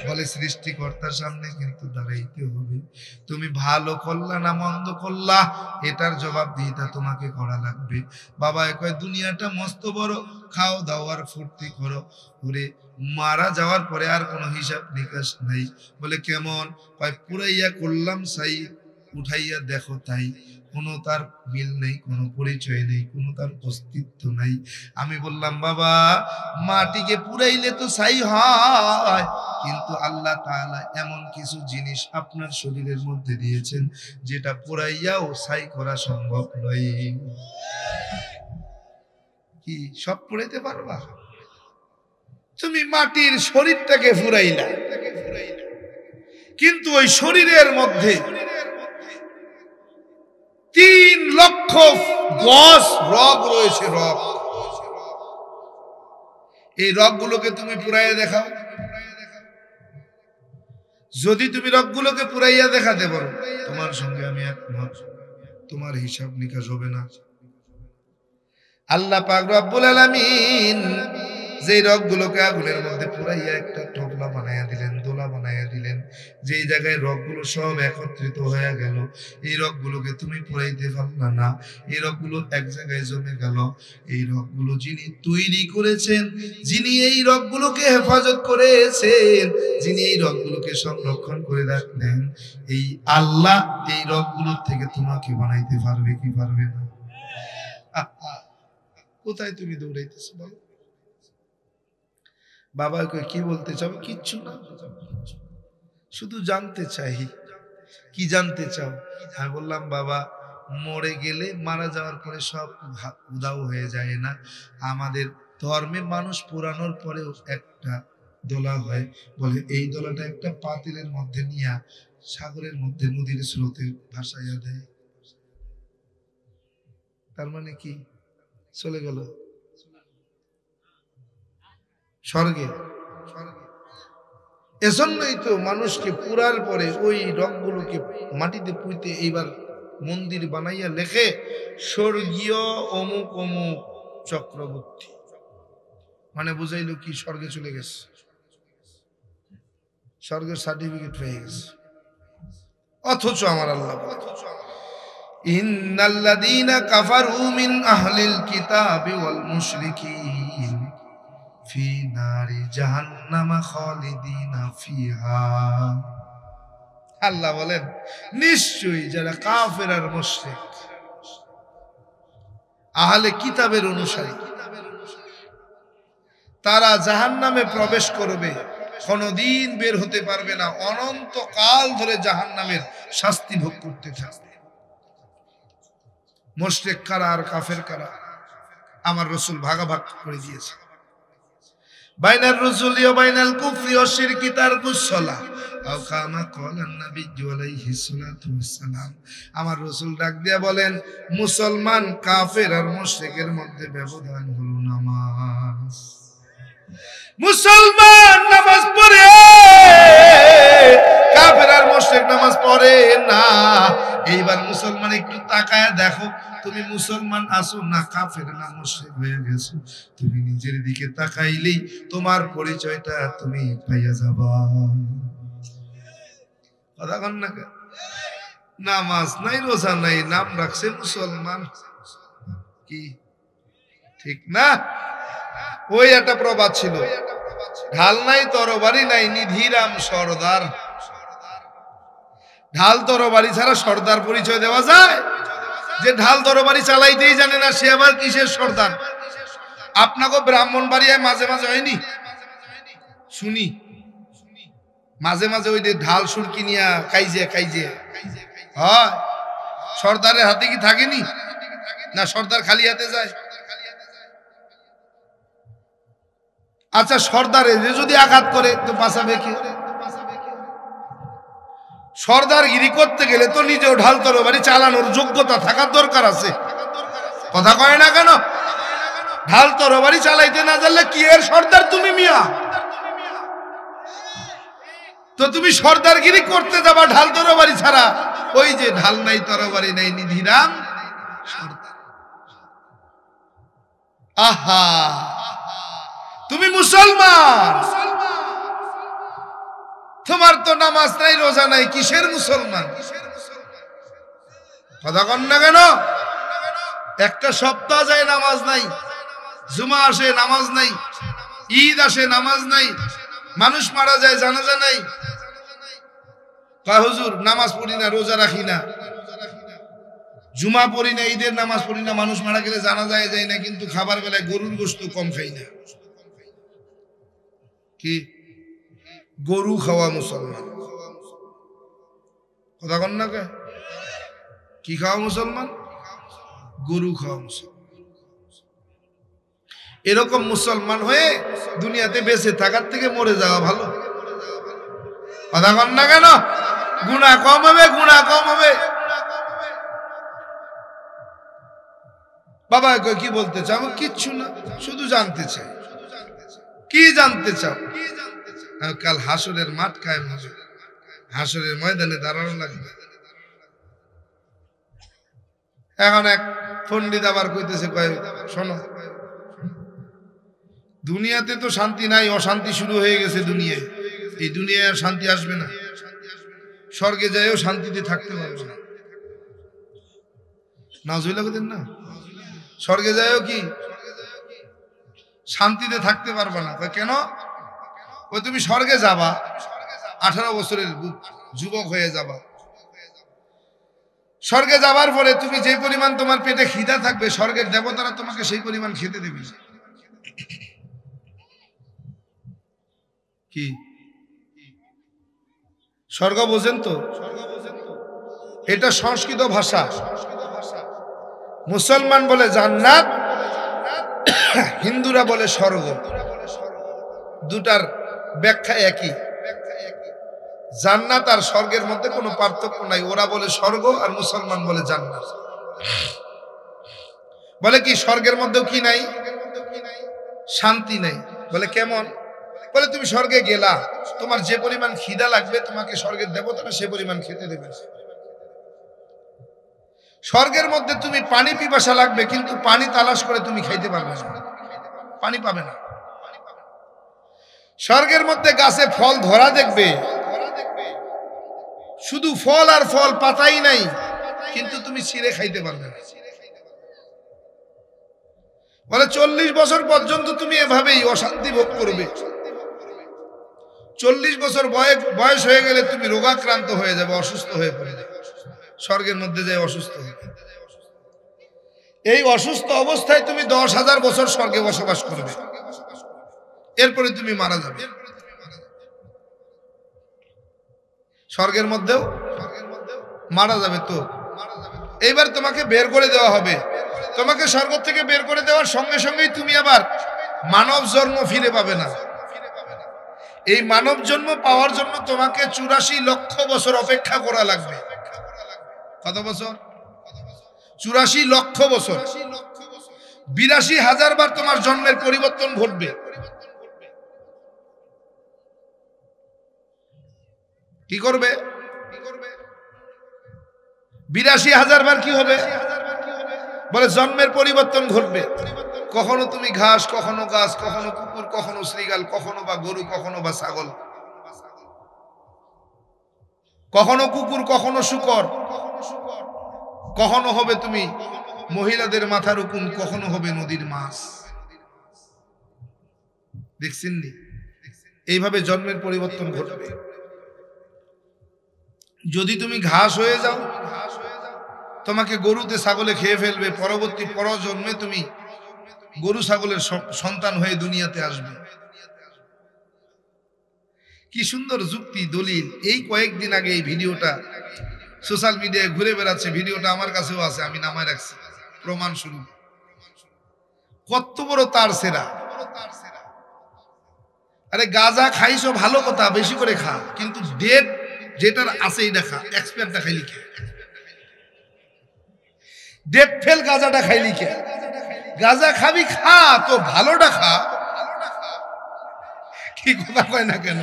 বলে সৃষ্টিকর্তার সামনে কিন্তু দাঁড়াইতে হবে। তুমি ভালো করলা না মন্দ করলা, এটার জবাবদিহিতা তোমাকে করা লাগবে। বাবা কয় দুনিয়াটা মস্ত বড়, খাও দাও আর ফুর্তি করো, ঘুরে মারা যাওয়ার পরে আর কোনো হিসাব নিকাশ নাই। বলে কেমন? কয় পুরাইয়া করলাম সাই, উঠাইয়া দেখো তাই, কোনো তার মিল নেই, কোনো পরিচয় নেই, কোনো তার অস্তিত্ব নাই। আমি বললাম বাবা মাটিকে পুরাইলে তো ছাই হয়, কিন্তু আল্লাহ তাআলা এমন কিছু জিনিস আপনার শরীরের মধ্যে দিয়েছেন যেটা পুরাইয়াও ছাই করা সম্ভব নয়। কি সব পুরাইতে পারবা? তুমি মাটির শরীরটাকে পুরাইলা, কিন্তু ওই শরীরের মধ্যে 3 লক্ষ গজ রগ রয়েছে, রগ। এই রগগুলোকে তুমি পুরাইয়া দেখাও। যদি তুমি রগগুলোকে পুরাইয়া দেখাতে পারো, তোমার সঙ্গে আমি একমত, তোমার হিসাব নিকাশ হবে না। আল্লাহ পাক রব্বুল আলামিন যে রগগুলোকে আগুনের মধ্যে পুরাইয়া একটা টোপলা বানাইয়া দিলেন, দোলা বানাইয়া দিলেন, যেই জায়গায় রগগুলো সব একত্রিত হয়ে গেল, এই রগগুলোকে তুমি পুরাইতে পারলা না, এই রগগুলো এক জায়গায় জমে গেল। এই রগগুলো যিনি তৈরি করেছেন, যিনি এই রগগুলোকে হেফাজত করেছেন, যিনি এই রগগুলোকে সংরক্ষণ করে রাখলেন, এই আল্লাহ এই রগগুলোর থেকে তোমাকে বানাইতে পারবে কি পারবে না? কোথায় তুমি দৌড়াইতেছো বলো? বাবা কি বলতে চাও? কিচ্ছু না, শুধু জানতে চাই। কি জানতে চাও? আমি বললাম বাবা মরে গেলে, মারা যাওয়ার পরে সব উধাও হয়ে যায় না। আমাদের ধর্মে মানুষ পুরানোর পরেও একটা দোলা হয়, বলে এই দোলাটা একটা পাতিলের মধ্যে নিয়ে সাগরের মধ্যে নদীর স্রোতে ভাসাইয়া দেয়। তার মানে কি? চলে গেল স্বর্গে। এজন্যই তো মানুষকে পুরার পরে ওই রগগুলোকে মাটিতে পুঁতে এইবার মন্দির বানাইয়া লেখে স্বর্গীয় অমুক অমুক চক্রবর্তী, মানে বুঝাইলো কি স্বর্গে চলে গেছে, স্বর্গের সার্টিফিকেট পেয়ে গেছে। অথচ আমার আল্লাহ ইন্নাল্লাযীনা কাফারু মিন আহলিল কিতাবি ওয়াল মুশরিকিন ফি নারি জাহান্নাম খালিদিনা ফিহা। আল্লাহ বলেন নিশ্চয়ই যারা কাফের আর মুশরিক, আহলে কিতাবের অনুসারী, তারা জাহান্নামে প্রবেশ করবে, কোনদিন বের হতে পারবে না, অনন্তকাল ধরে জাহান্নামের শাস্তি ভোগ করতে থাকবে। মুশরিক কারা আর কাফের কারা আমার রাসূল ভাগাভাগ করে দিয়েছে। বাইনার রাসূলি ওয়া বাইনাল কুফরি ওয়া শিরকি তারকুস সালাহ আও কামা ক্বালান নবী আলাইহিস সালাতু ওয়াস সালাম। আমার রাসূল ডাক দিয়া বলেন মুসলমান কাফের আর মুশরিকের মধ্যে ব্যবধান হলো নামাজ। মুসলমান নামাজ পড়ে, কাফের আর মুশরিক নামাজ পড়ে না। এইবার মুসলমান একটু তাকায় দেখো, তুমি মুসলমান আছো না কাফের না মুশরিক হয়ে গেছো। তুমি নিজের দিকে তাকাইলেই তোমার পরিচয়টা তুমি পাইয়া যাবা। কথা কন না? নামাজ নাই, রোজা নাই, নাম রাখছে মুসলমান, কি ঠিক না? ওই একটা প্রবাদ ছিল, ঢাল নাই তরবারি নাই নিধিরাম সর্দার। ঢাল তরবারি ছাড়া সর্দার পরিচয় দেওয়া যায়? যে ঢাল তরবারি চালাইতেই জানে না সে আবার কিসের সর্দার? আপনাকে ব্রাহ্মণবাড়িয়ায় মাঝে মাঝে হয়নি শুনি, মাঝে মাঝে ওই যে ঢাল সুরকি নিয়া কাইজে কাইজে হয়, সর্দারের হাতে কি থাকেনি? না সর্দার খালি হাতে যায়? আচ্ছা সর্দারে যদি আঘাত করে তো বাঁচাবে কি? সর্দারগিরি করতে গেলে তো নিজেও ঢাল তরবারি চালানোর যোগ্যতা থাকার দরকার আছে। কথা কয় না কেন? ঢাল তরবারি চালাইতে না জানলে কি এর সর্দার তুমি মিয়া? তো তুমি সর্দারগিরি করতে যাবা ঢাল তরবারি ছাড়া, ওই যে ঢাল নাই তরবারি নাই নিধিরাম সর্দার। আহা তুমি মুসলমান, তোমার তো নামাজ নাই রোজা নাই, কিসের মুসলমান? কথা কন না কেন? একটা সপ্তাহ যায় নামাজ নাই, জুমা আসে নামাজ নাই, ঈদ আসে নামাজ নাই, মানুষ মারা যায় জানাজা নাই। কয় হুজুর নামাজ পড়ি না, রোজা রাখি না, জুমা পড়ি না, ঈদের নামাজ পড়ি না, মানুষ মারা গেলে জানাজা যায় না, কিন্তু খাবার বেলায় গরুর গোশত কম খাই না। কি গরু খাওয়া মুসলমান? কথা কন না কে? কি খাওয়া মুসলমান? গরু খাওয়া মুসলমান। এরকম মুসলমান হয়ে দুনিয়াতে বেঁচে থাকার থেকে মরে যাওয়া ভালো। কথা কন না কেন? গুনাহ কম হবে, গুনাহ কম হবে। বাবা কি বলতে চাও? কিচ্ছু না, শুধু জানতে চাই। কি জানতে চাও? কাল হাসরের মাঠ কায়েম হবে, হাসরের ময়দানে দাঁড়ানো লাগবে। এখন এক পণ্ডিত আবার কইতেছে, কয় শোনো, দুনিয়াতে তো শান্তি নাই, অশান্তি শুরু হয়ে গেছে দুনিয়ায়। এই দুনিয়ায় আর শান্তি আসবে না, স্বর্গে যাইও শান্তিতে থাকতে পারবে না। নাউজুবিল্লাহ কইতেন না? স্বর্গে যাইও কি শান্তিতে থাকতে পারবে না? কেন? ওই তুমি স্বর্গে যাবা, 18 বছরের যুবক হয়ে যাবা। স্বর্গে যাবার পরে তুমি যে পরিমাণ তোমার পেটে খিদা থাকবে, স্বর্গের দেবতারা তোমাকে সেই পরিমাণ খেতে দেবে। কি স্বর্গ বোঝেন তো? এটা সংস্কৃত ভাষা। মুসলমান বলে জান্নাত, হিন্দুরা বলে স্বর্গ। দুটার ব্যাখ্যা একই। জান্নাত আর স্বর্গের মধ্যে কোনো পার্থক্য নাই। ওরা বলে স্বর্গ আর মুসলমান বলে জান্নাত। বলে কি স্বর্গের মধ্যেও কি নাই? শান্তি নাই। বলে কেমন? বলে তুমি স্বর্গে গেলা, তোমার যে পরিমাণ খিদা লাগবে তোমাকে স্বর্গের দেবতারা সে পরিমাণ খেতে দেবে। স্বর্গের মধ্যে তুমি পানি পিপাসা লাগবে, কিন্তু পানি তালাশ করে তুমি খাইতে পারবে না, পানি পাবে না। স্বর্গের মধ্যে গাছে ফল ধরা দেখবে, শুধু ফল আর ফল, পাতাই নাই, কিন্তু তুমি ছিঁড়ে খাইতে পারবে না। বলে 40 বছর পর্যন্ত তুমি এভাবেই অশান্তি ভোগ করবে। 40 বছর বয়স হয়ে গেলে তুমি রোগাক্রান্ত হয়ে যাবে, অসুস্থ হয়ে পড়ে যাবে। স্বর্গের মধ্যে যাই অসুস্থ হবে। এই অসুস্থ অবস্থায় তুমি 10,000 বছর স্বর্গে বসবাস করবে, এরপরে তুমি মারা যাবে। স্বর্গের মধ্যেও মারা যাবে তো। এইবার তোমাকে বের করে দেওয়া হবে। তোমাকে স্বর্গ থেকে বের করে দেওয়ার সঙ্গে সঙ্গেই তুমি আবার মানব জন্ম ফিরে পাবে না। এই মানব জন্ম পাওয়ার জন্য তোমাকে 84 লক্ষ বছর অপেক্ষা করা লাগবে। কত বছর? 84 লক্ষ বছর। 82,000 বার তোমার জন্মের পরিবর্তন ঘটবে। কি করবে? 82,000 বার কি হবে? বলে জন্মের পরিবর্তন ঘটবে। কখনো তুমি ঘাস, কখনো গাছ, কখনো কুকুর, কখনো শ্রীগাল, কখনো বা গরু, কখনো বা ছাগল, কখনো কুকুর, কখনো শূকর, কখনো হবে তুমি মহিলাদের মাথার উকুন, কখনো হবে নদীর মাছ। দেখছেন নি? এইভাবে জন্মের পরিবর্তন ঘটবে। যদি তুমি ঘাস হয়ে যাও, তোমাকে গরুতে ছাগলে খেয়ে ফেলবে। পরবর্তী পরজন্মে তুমি গরু ছাগলের সন্তান হয়ে দুনিয়াতে আসবে। কি সুন্দর যুক্তি, দলিল। এই কয়েকদিন আগে এই ভিডিওটা সোশ্যাল মিডিয়ায় ঘুরে বেড়াচ্ছে। ভিডিওটা আমার কাছেও আছে, আমি নামায় রাখছি প্রমাণ স্বরূপ। কত বড় তার সেরা! আরে গাঁজা খাইছো ভালো কথা, বেশি করে খা, কিন্তু ডেট যেটার আছে এটা খা। এক্সপায়ারটা খাইলি খা, ডেট ফেল গাঁজাটা খাইলি খা। গাঁজা খাবি খা তো ভালোটা খা। কি কথা কয় না কেন?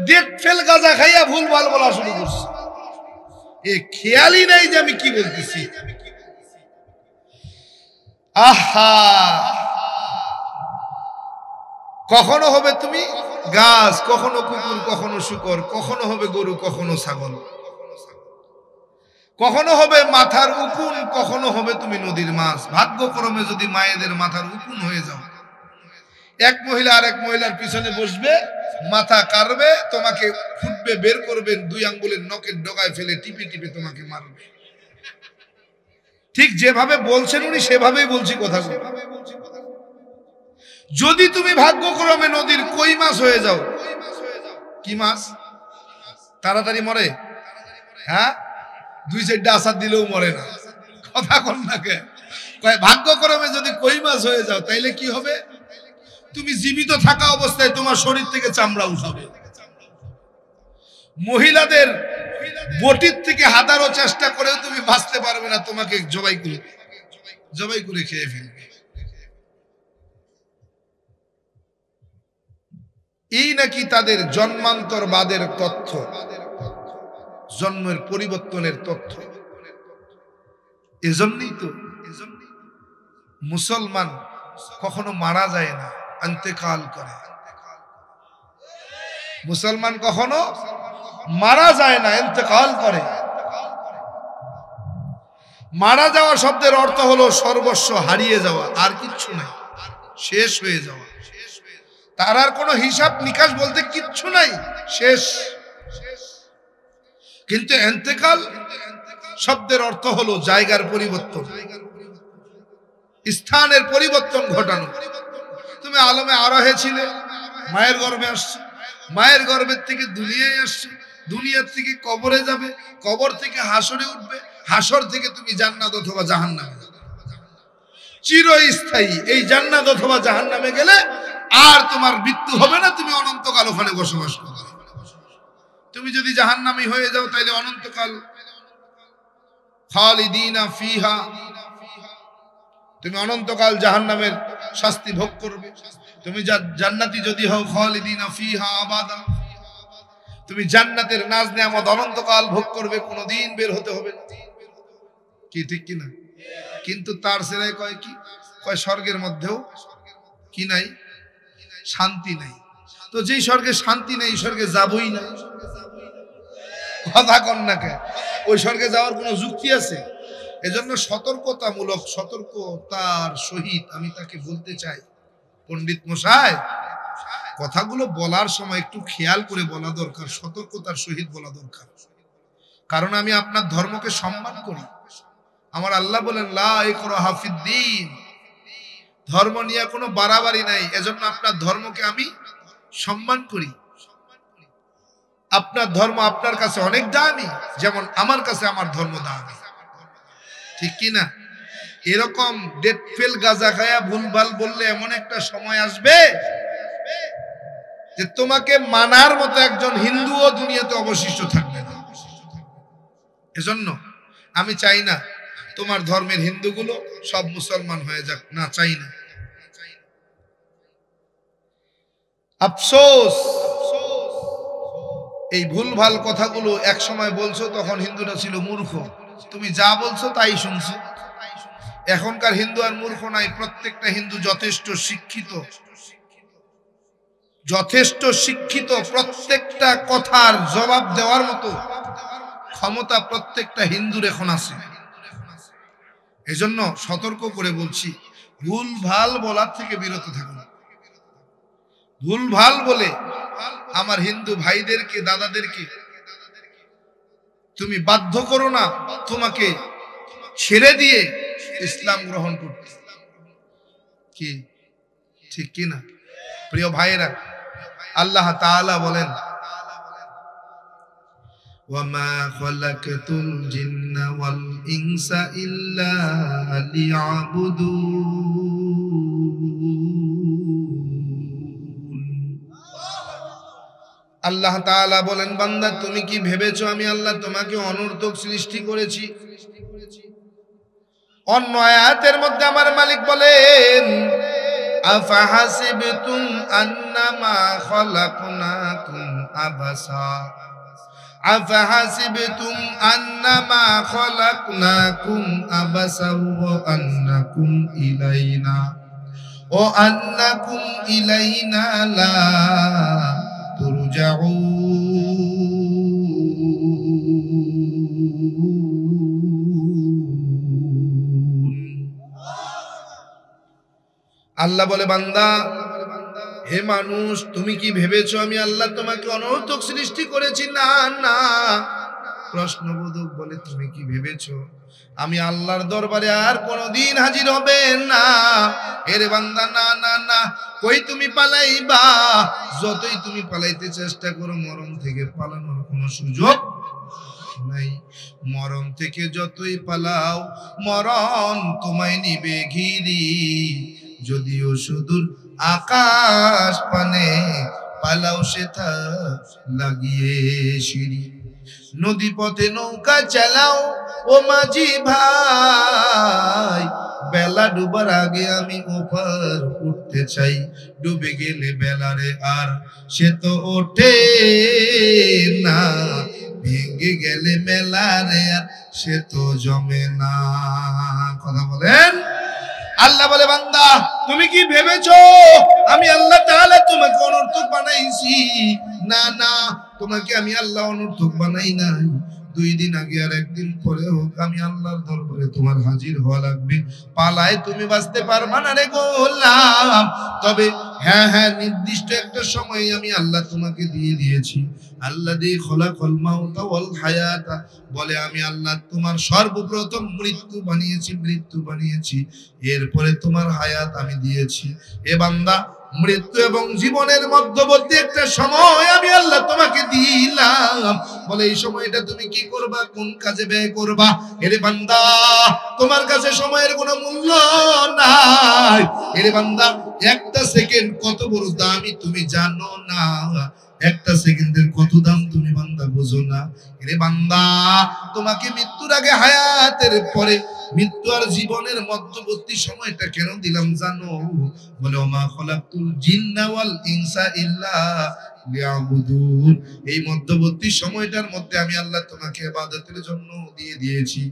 ডেট ফেল গাঁজা খাইয়া ভুল ভাল বলা শুরু করছে। এ খেয়ালই নাই যে আমি কি বলতেছি। আহা, কখনো হবে তুমি গাছ, কখনো কুকুর, কখনো শূকর, কখনো হবে গরু, কখনো ছাগল, কখনো হবে মাথার উকুন, কখনো হবে তুমি নদীর মাছ। ভাগ্যক্রমে যদি মায়েদের মাথার উকুন হয়ে যাও, এক মহিলা আর এক মহিলার পিছনে বসবে, মাথা কাটবে, তোমাকে ফুটবে, বের করবেন, 2 আঙ্গুলের নখের ডগায় ফেলে টিপে টিপে তোমাকে মারবে। ঠিক যেভাবে বলছেন উনি সেভাবেই বলছি কথাগুলো। যদি তুমি ভাগ্যক্রমে নদীর কই মাছ হয়ে যাও, কি মাছ তাড়াতাড়ি মরে? হ্যাঁ, 2-4টা আছাড় দিলেও মরে না। কথা কন না কে? ভাগ্যক্রমে যদি কই মাছ হয়ে যাও তাইলে কি হবে? তুমি জীবিত থাকা অবস্থায় তোমার শরীর থেকে চামড়া উঠাবে। মহিলাদের বটির থেকে হাতারও চেষ্টা করেও তুমি বাঁচতে পারবে না, তোমাকে জবাই করে খেয়ে ফেলবে। এই নাকি তাদের জন্মান্তরবাদের তথ্য, জন্মের পরিবর্তনের তথ্য। এজন্যই তো মুসলমান কখনো মারা যায় না, ইন্তেকাল করে। মুসলমান কখনো মারা যায় না, ইন্তেকাল করে। মারা যাওয়া শব্দের অর্থ হলো সর্বস্ব হারিয়ে যাওয়া, আর কিচ্ছু নাই, শেষ হয়ে যাওয়া। তার আর কোনো হিসাব নিকাশ বলতে কিচ্ছু নাই, শেষ। কিন্তু ইন্তেকাল শব্দের অর্থ হলো জায়গার পরিবর্তন, স্থানের পরিবর্তন ঘটানো। তুমি আলমে আরোহে ছিলে, মায়ের গর্ভে আসছো, মায়ের গর্ভের থেকে দুনিয়ায় আসছো, দুনিয়ার থেকে কবরে যাবে, কবর থেকে হাসরে উঠবে, হাসর থেকে তুমি জান্নাত অথবা জাহান্নামে যাবে। চিরস্থায়ী এই জান্নাত অথবা জাহান্নামে গেলে আর তোমার মৃত্যু হবে না, তুমি অনন্তকাল ওখানে বসবাস করবে। তুমি যদি জাহান্নামী হয়ে যাও তাইলে অনন্তকাল খালিদিনা ফিহা, তুমি অনন্তকাল জাহান্নামের শাস্তি ভোগ করবে। তুমি জান্নাতি যদি হও, খালিদিনা ফিহা আবাদা, তুমি জান্নাতের নাজ নেয়ামত অনন্তকাল ভোগ করবে, কোনোদিন বের হতে হবে না। কি ঠিক কিনা? কিন্তু তার সেরাই কয় কি? কয় স্বর্গের মধ্যেও কি নাই? শান্তি নাই। তো যেই স্বর্গে শান্তি নেই, স্বর্গে যাবই না। কথা কন না কে? ওই স্বর্গে যাওয়ার কোনো যুক্তি আছে? এজন্য সতর্কতার সহিত আমি তাকে বলতে চাই, পণ্ডিত মশাই, কথাগুলো বলার সময় একটু খেয়াল করে বলা দরকার, সতর্কতার সহিত বলা দরকার। কারণ আমি আপনার ধর্মকে সম্মান করি। আমার আল্লাহ বলেন লা ইকরাহা ফিদ্দীন, ধর্ম নিয়ে কোনো বাড়াবাড়ি নাই। এজন্য আপনার ধর্মকে আমি সম্মান করি। আপনার ধর্ম আপনার কাছে অনেক দামি, যেমন আমার কাছে আমার ধর্ম দামি। ঠিক কি না? এরকম ডেট ফেল গাঁজা খায়া ভুলভাল বললে এমন একটা সময় আসবে যে তোমাকে মানার মতো একজন হিন্দুও দুনিয়াতে অবশিষ্ট থাকবে না। এজন্য আমি চাই না তোমার ধর্মের হিন্দুগুলো সব মুসলমান হয়ে যাক, না, চাই না। আফসোস, এই ভুলভাল কথাগুলো এক সময় বলছো, তখন হিন্দুরা ছিল মূর্খ। তুমি যা বলছো তাই শুনছো। এখনকার হিন্দু আর মূর্খ নাই, প্রত্যেকটা হিন্দু যথেষ্ট শিক্ষিত, যথেষ্ট শিক্ষিত। প্রত্যেকটা কথার জবাব দেওয়ার মতো ক্ষমতা প্রত্যেকটা হিন্দুর এখন আছে। এজন্য সতর্ক করে বলছি, ভুল ভাল বলার থেকে বিরত থাকুন। ভুল ভাল বলে আমার হিন্দু ভাইদেরকে, দাদাদেরকে তুমি বাধ্য করো না তোমাকে ছেড়ে দিয়ে ইসলাম গ্রহণ করতে। কি ঠিক কি না প্রিয় ভাইয়েরা? আল্লাহ তাআলা বলেন, ওয়ামা খালাকাতুল জিন্না ওয়াল ইনসা ইল্লা লিয়াবুদুন। আল্লাহ তাআলা বলেন, বান্দা তুমি কি ভেবেছো আমি আল্লাহ তোমাকে অনর্থক সৃষ্টি করেছি? অন্য আয়াতের মধ্যে আমার মালিক বলেন, আফাহাসিবতুম আন্নামা খালাকনাকুম আবাসা, আফাহাসিবতুম আন্নামা খালাকনাকুম আবাসা ওয়া আন্নাকুম ইলাইনা ও আন্নাকুম ইলাইনা লা তুরজাউন। আল্লাহ বলে বান্দা, হে মানুষ, তুমি কি ভেবেছো আমি আল্লাহ তোমাকে অনর্থক সৃষ্টি করেছি? না না। প্রশ্নবোধক বলে, তুমি কি ভেবেছো আমি আল্লাহর দরবারে আর কোনদিন হাজির হবে না? এরে বান্দা, না না না। কই তুমি পালাইবা? যতই তুমি পালাইতে চেষ্টা করো, মরণ থেকে পালানোর কোনো সুযোগ নাই। মরণ থেকে যতই পালাও, মরণ তোমায় নিবে ঘিরি। যদিও সুদূর আকাশ পানে পালাও সেথা লাগিয়ে সিঁড়ি। নদী পথে নৌকা চালাও ও মাঝি ভাই, বেলা ডুবার আগে আমি ওপার উঠতে চাই। ডুবে গেলে বেলারে আর সে তো ওঠে না, ভেঙে গেলে মেলারে আর সে তো জমে না। কথা বলেন। আল্লাহ বলে বান্দা, তুমি কি ভেবেছো আমি আল্লাহ তাআলা তোমাকে অনর্থক বানাইছি? না না, তোমাকে আমি আল্লাহ অনর্থক বানাই নাই। 2 দিন আগে আর 1 দিন পরে হোক আমি আল্লাহর দরবারে তোমার হাজির হওয়া লাগবে। পালায় তুমি বাঁচতে পারবা না রে গোলাম। তবে হ্যাঁ হ্যাঁ, নির্দিষ্ট একটা সময় আমি আল্লাহ তোমাকে দিয়ে দিয়েছি। আল্লাযী খলাকাল মাউতা ওয়াল হায়াতা, বলে আমি আল্লাহ তোমার সর্বপ্রথম মৃত্যু বানিয়েছি, এরপরে তোমার হায়াত আমি দিয়েছি। এ বান্দা, মৃত্যু এবং জীবনের মধ্যবর্তী একটা সময় আমি আল্লাহ তোমাকে দিলাম। বলে এই সময়টা তুমি কি করবা, কোন কাজে ব্যয় করবা? এরে বান্দা, তোমার কাছে সময়ের কোনো মূল্য নাই। এরে বান্দা, একটা সেকেন্ড কত বড় দামি তুমি জানো না? একটা সেকেন্ডের কত দাম তুমি বান্দা বুঝো না? এরে বান্দা, তোমাকে মৃত্যুর আগে হায়াতের পরে মৃত্যু আর জীবনের মধ্যবর্তী সময়টা কেন দিলাম জানো? বলে ওমা খলাকতুল জিন্না ওয়াল ইনসা ইল্লা লিয়াবুদুন। এই মধ্যবর্তী সময়টার মধ্যে আমি আল্লাহ তোমাকে ইবাদতের জন্য দিয়ে দিয়েছি।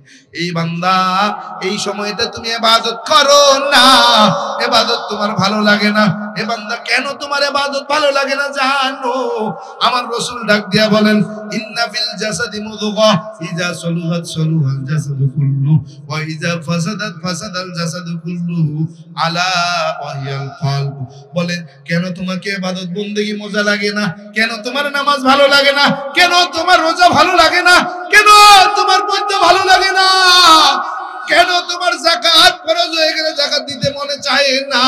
এই বান্দা, এই সময়টা তুমি ইবাদত করো না। ইবাদত তোমার ভালো লাগে না। এ বান্দা, কেন তোমার ইবাদত ভালো লাগে না জানো? আমার রাসূল ডাক দিয়া বলেন, ইন্না ফিল জাসাদি মুদগা ইযা সালুহাত সালুহাল জাসাদু কুল্লু ওয়া ইযা ফাসাদাত ফাসাদাল জাসাদু কুল্লু আলা ওয়াহিয়াল কলব। বলে কেন তোমাকে ইবাদত বندگی মজা লাগে না? কেন তোমার নামাজ ভালো লাগে না? কেন তোমার রোজা ভালো লাগে না? কেন তোমার পর্দা ভালো লাগে না? কেন তোমার যাকাত ফরজ হয়ে গেলে যাকাত দিতে মনে চায় না?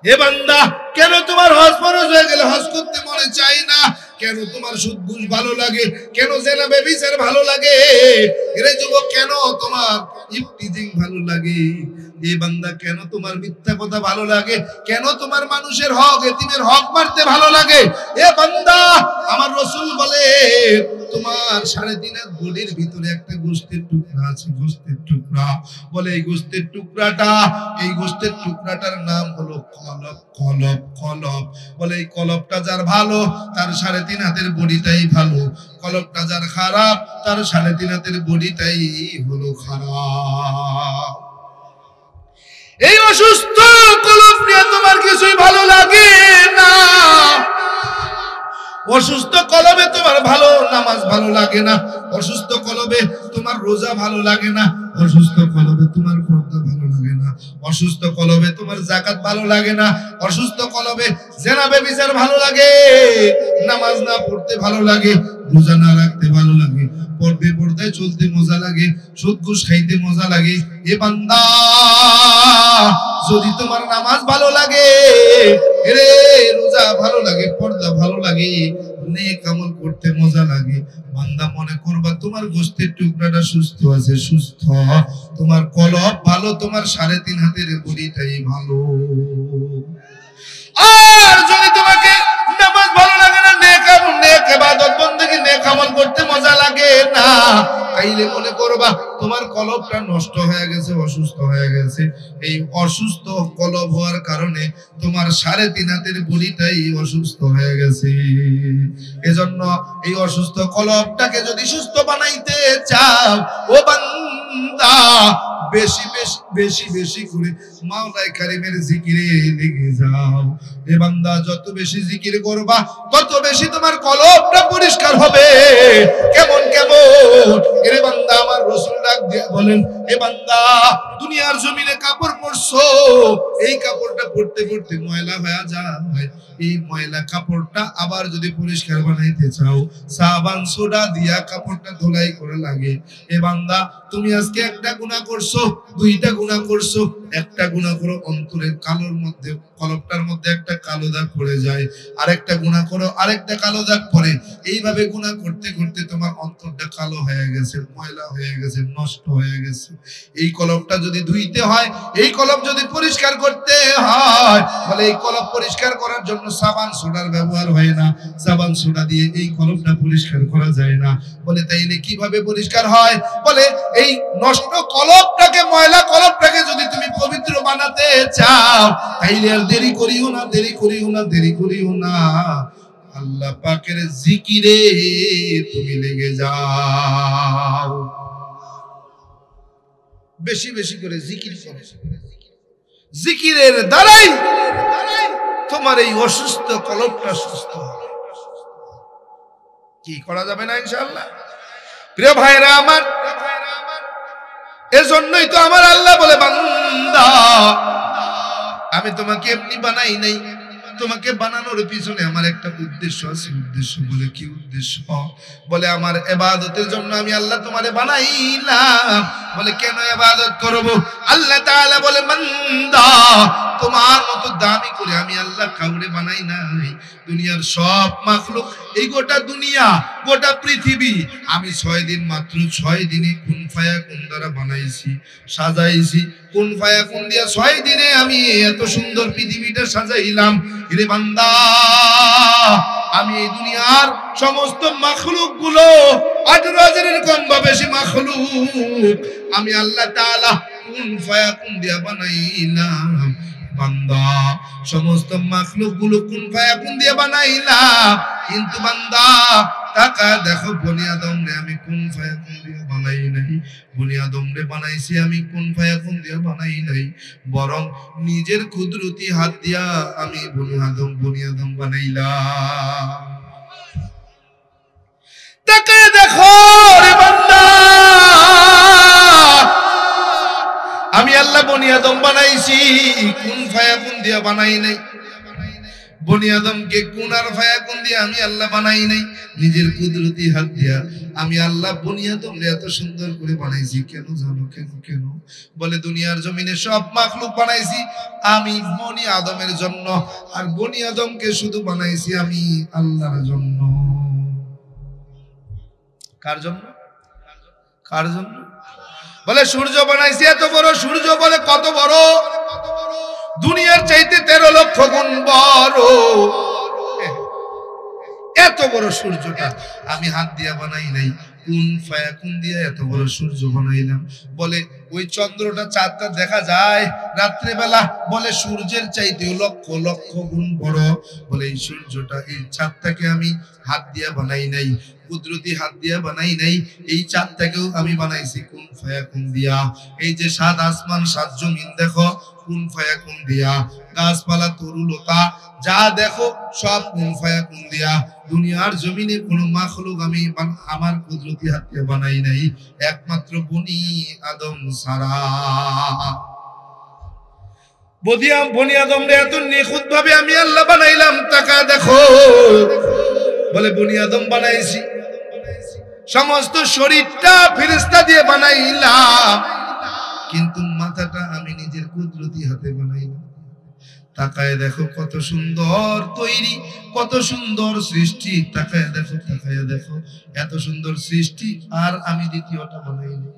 এ বান্দা, কেন তোমার হজ ফরজ হয়ে গেলে হজ করতে মনে চায় না? কেন তোমার সুদ ঘুষ ভালো লাগে? কেন জেনা ব্যভিচার ভালো লাগে? এরে যুবক, কেন তোমার ইফতিজিং ভালো লাগে? এই বান্দা, কেন তোমার মিথ্যা কথা ভালো লাগে? কেন তোমার মানুষের হক, এতিমের হক মারতে ভালো লাগে? এ বান্দা, আমার রাসূল বলে তোমার 3.5 হাত বডির ভিতরে একটা গোশতের টুকরা আছে, গোশতের টুকরা। বলে এই গোশতের টুকরাটার নাম হলো কলব। কলব বলে এই কলবটা যার ভালো তার 3.5 হাতের বডিটাই ভালো, কলবটা যার খারাপ তার 3.5 হাতের বডিটাই হলো খারাপ। এই অসুস্থ কলব নিয়ে তোমার কিছুই ভালো লাগে না। অসুস্থ কলবে তোমার ভালো নামাজ ভালো লাগে না। অসুস্থ কলবে তোমার রোজা ভালো লাগে না। অসুস্থ কলবে তোমার পর্দা ভালো লাগে না। অসুস্থ কলবে তোমার যাকাত ভালো লাগে না। অসুস্থ কলবে জেনা ব্যভিচার ভালো লাগে, নামাজ না পড়তে ভালো লাগে, রোজা না রাখতে ভালো লাগে, পর্দায় চলতে মজা লাগে, সুদ ঘুষ খাইতে মজা লাগে। এ বান্দা, যদি তোমার নামাজ ভালো লাগে, রে রোজা ভালো লাগে, পর্দা ভালো লাগে, নেক আমল করতে মজা লাগে, বান্দা মনে করবা তোমার গোশতের টুকরাটা সুস্থ আছে, সুস্থ। তোমার কলব ভালো, তোমার 3.5 হাতের বডিটাই ভালো। আর যদি তোমাকে নামাজ ভালো লাগে না, নেক ইবাদত বندگی নেক আমল করতে মজা লাগে না, তাইলে মনে করবা তোমার কলবটা নষ্ট হয়ে গেছে, অসুস্থ হয়ে গেছে। এই অসুস্থ কলব হওয়ার কারণে তোমার 3.5 হাতের বডিটাই অসুস্থ হয়ে গেছে। এজন্য এই অসুস্থ কলবটাকে যদি সুস্থ বানাইতে চাও, ও বান্দা বেশি বেশি বেশি বেশি করে মাওলায়ে কারীমের জিকিরে লেগে যাও। এ বান্দা যত বেশি জিকির করবা তত বেশি তোমার কলবটা পরিষ্কার হবে। কেমন কেমন এ বান্দা, আমার রাসূল ডাক দিয়ে বলেন, এ বান্দা দুনিয়ার জমিনে কাপড় পরছো, এই কাপড়টা পরতে পরতে ময়লা হয়ে যায়। এই ময়লা কাপড়টা আবার যদি পরিষ্কার বানাইতে চাও, সাবান সোডা দিয়া কাপড়টা ধোলাই করা লাগে। এ বান্দা তুমি আজকে একটা গুনাহ করছো, দুইটা গুনাহ করছো, একটা গুনাহ করো অন্তরের কালোর মধ্যে, কলবটার মধ্যে একটা কালো দাগ পড়ে যায়, আরেকটা গুনাহ করো আরেকটা কালো দাগ পড়ে। এইভাবে গুনাহ করতে করতে তোমার অন্তরটা কালো হয়ে গেছে, ময়লা হয়ে গেছে, নষ্ট হয়ে গেছে। এই কলবটা যদি ধুইতে হয়, এই কলব যদি পরিষ্কার করতে হয়, বলে এই কলব পরিষ্কার করার জন্য সাবান সোডার ব্যবহার হয় না, সাবান সোডা দিয়ে এই কলবটা পরিষ্কার করা যায় না। বলে তাইলে কিভাবে পরিষ্কার হয়? বলে এই নষ্ট কলবটাকে, ময়লা কলবটাকে যদি তুমি পবিত্র বানাতে চাও, তাইলে আর দেরি করিও না, দেরি করিও না, দেরি করিও না, আল্লাহ পাকের জিকিরে তুমি লেগে যাও। বেশি বেশি করে জিকির করো। জিকিরের দ্বারাই তোমার এই অসুস্থ কলবটা সুস্থ হবে। কি করা যাবে না ইনশাআল্লাহ? প্রিয় ভাইরা আমার, এজন্যই তো আমার আল্লাহ বলে, বান্দা আমি তোমাকে এমনি বানাই নাই, তোমাকে বানানোর পিছনে আমার একটা উদ্দেশ্য আছে। উদ্দেশ্য বলে কি উদ্দেশ্য? বলে আমার ইবাদতের জন্য আমি আল্লাহ তোমারে বানাইলাম। বলে কেন ইবাদত করব? আল্লাহ তাআলা বলে, বান্দা তোমার মতো দামি করে আমি আল্লাহ কাউরে বানাই নাই। দুনিয়ার সব মাখলুক, এই গোটা দুনিয়া, গোটা পৃথিবী আমি 6 দিন, মাত্র 6 দিনে কুন ফায়াকুন দ্বারা বানাইছি, সাজাইছি। কুন ফায়াকুন দিয়া 6 দিনে আমি এত সুন্দর পৃথিবীটা সাজাইলাম। রে বান্দা, আমি এই দুনিয়ার সমস্ত মাখলুক গুলো 18,000-এর কম বা বেশি মাখলুক আমি আল্লাহ তাআলা কুন ফায়াকুন দিয়া বানাইলাম। বান্দা সমস্ত মাখলুক গুলো কুন ফায়াকুন দিয়ে বানাইলাম, কিন্তু বান্দা টাকা দেখো, বনি আদম রে আমি কুন ফায়াকুন দিয়ে বানাই নাই। বনি আদম রে বানাইছি আমি কুন ফায়াকুন দিয়ে বানাই নাই, বরং নিজের কুদরতি হাত দিয়া আমি বনি আদম বানাইলাম। টাকা দেখো রে বান্দা, আমি আল্লাহ বনি আদম বানাইছি, কুন ফায়াকুন দিয়া বানাই নাই। বনি আদমকে কুন আর ফায়াকুন দিয়া আমি আল্লাহ বানাই নাই, নিজের কুদরতি হাত দিয়া আমি আল্লাহ বনি আদমকে এত সুন্দর করে বানাইছি। কেন জানো? কেন? বলে দুনিয়ার জমিনে সব মাখলুক বানাইছি আমি বনি আদমের জন্য, আর বনি আদমকে শুধু বানাইছি আমি আল্লাহর জন্য। কার জন্য? কার জন্য? বলে সূর্য বানাইছি এত বড় সূর্য। বলে কত বড়? দুনিয়ার চাইতে 13 লক্ষ গুণ বড়। এত বড় সূর্যটা আমি হাত দিয়া বানাই নাই, কুন ফায়াকুন দিয়া এত বড় সূর্য বানাইলাম। বলে ওই চন্দ্রটা, চাঁদটা দেখা যায় রাত্রে বেলা, বলে সূর্যের চাইতেও লক্ষ লক্ষ গুণ বড়। বলে এই সূর্যটা, এই চাঁদটাকে আমি হাত দিয়া বানাই নাই, কুদরতি হাত দিয়া বানাই নাই, এই চাঁদটাকেও আমি বানাইছি কুন ফায়াকুন দিয়া। এই যে 7 আসমান 7 জমিন দেখো কুন ফায়াকুন দিয়া, গাছপালা তরুলতা যা দেখো সব কুন ফায়াকুন দিয়া। দুনিয়ার জমিনে কোনো মাখলুক আমি আমার কুদরতি হাত দিয়ে বানাই নাই, একমাত্র বনি আদম ছাড়া। বনি আদম রে এত নিখুঁত ভাবে আমি আল্লাহ বানাইলাম। টাকা দেখো, বলে বনি আদম বানাইছি, সমস্ত শরীরটা ফেরেশতা দিয়ে বানাইলাম, কিন্তু মাথাটা আমি নিজের কুদরতি হাতে বানাইলাম। তাকায় দেখো কত সুন্দর তৈরি, কত সুন্দর সৃষ্টি। তাকায় দেখো এত সুন্দর সৃষ্টি, আর আমি দ্বিতীয়টা বানাইনি।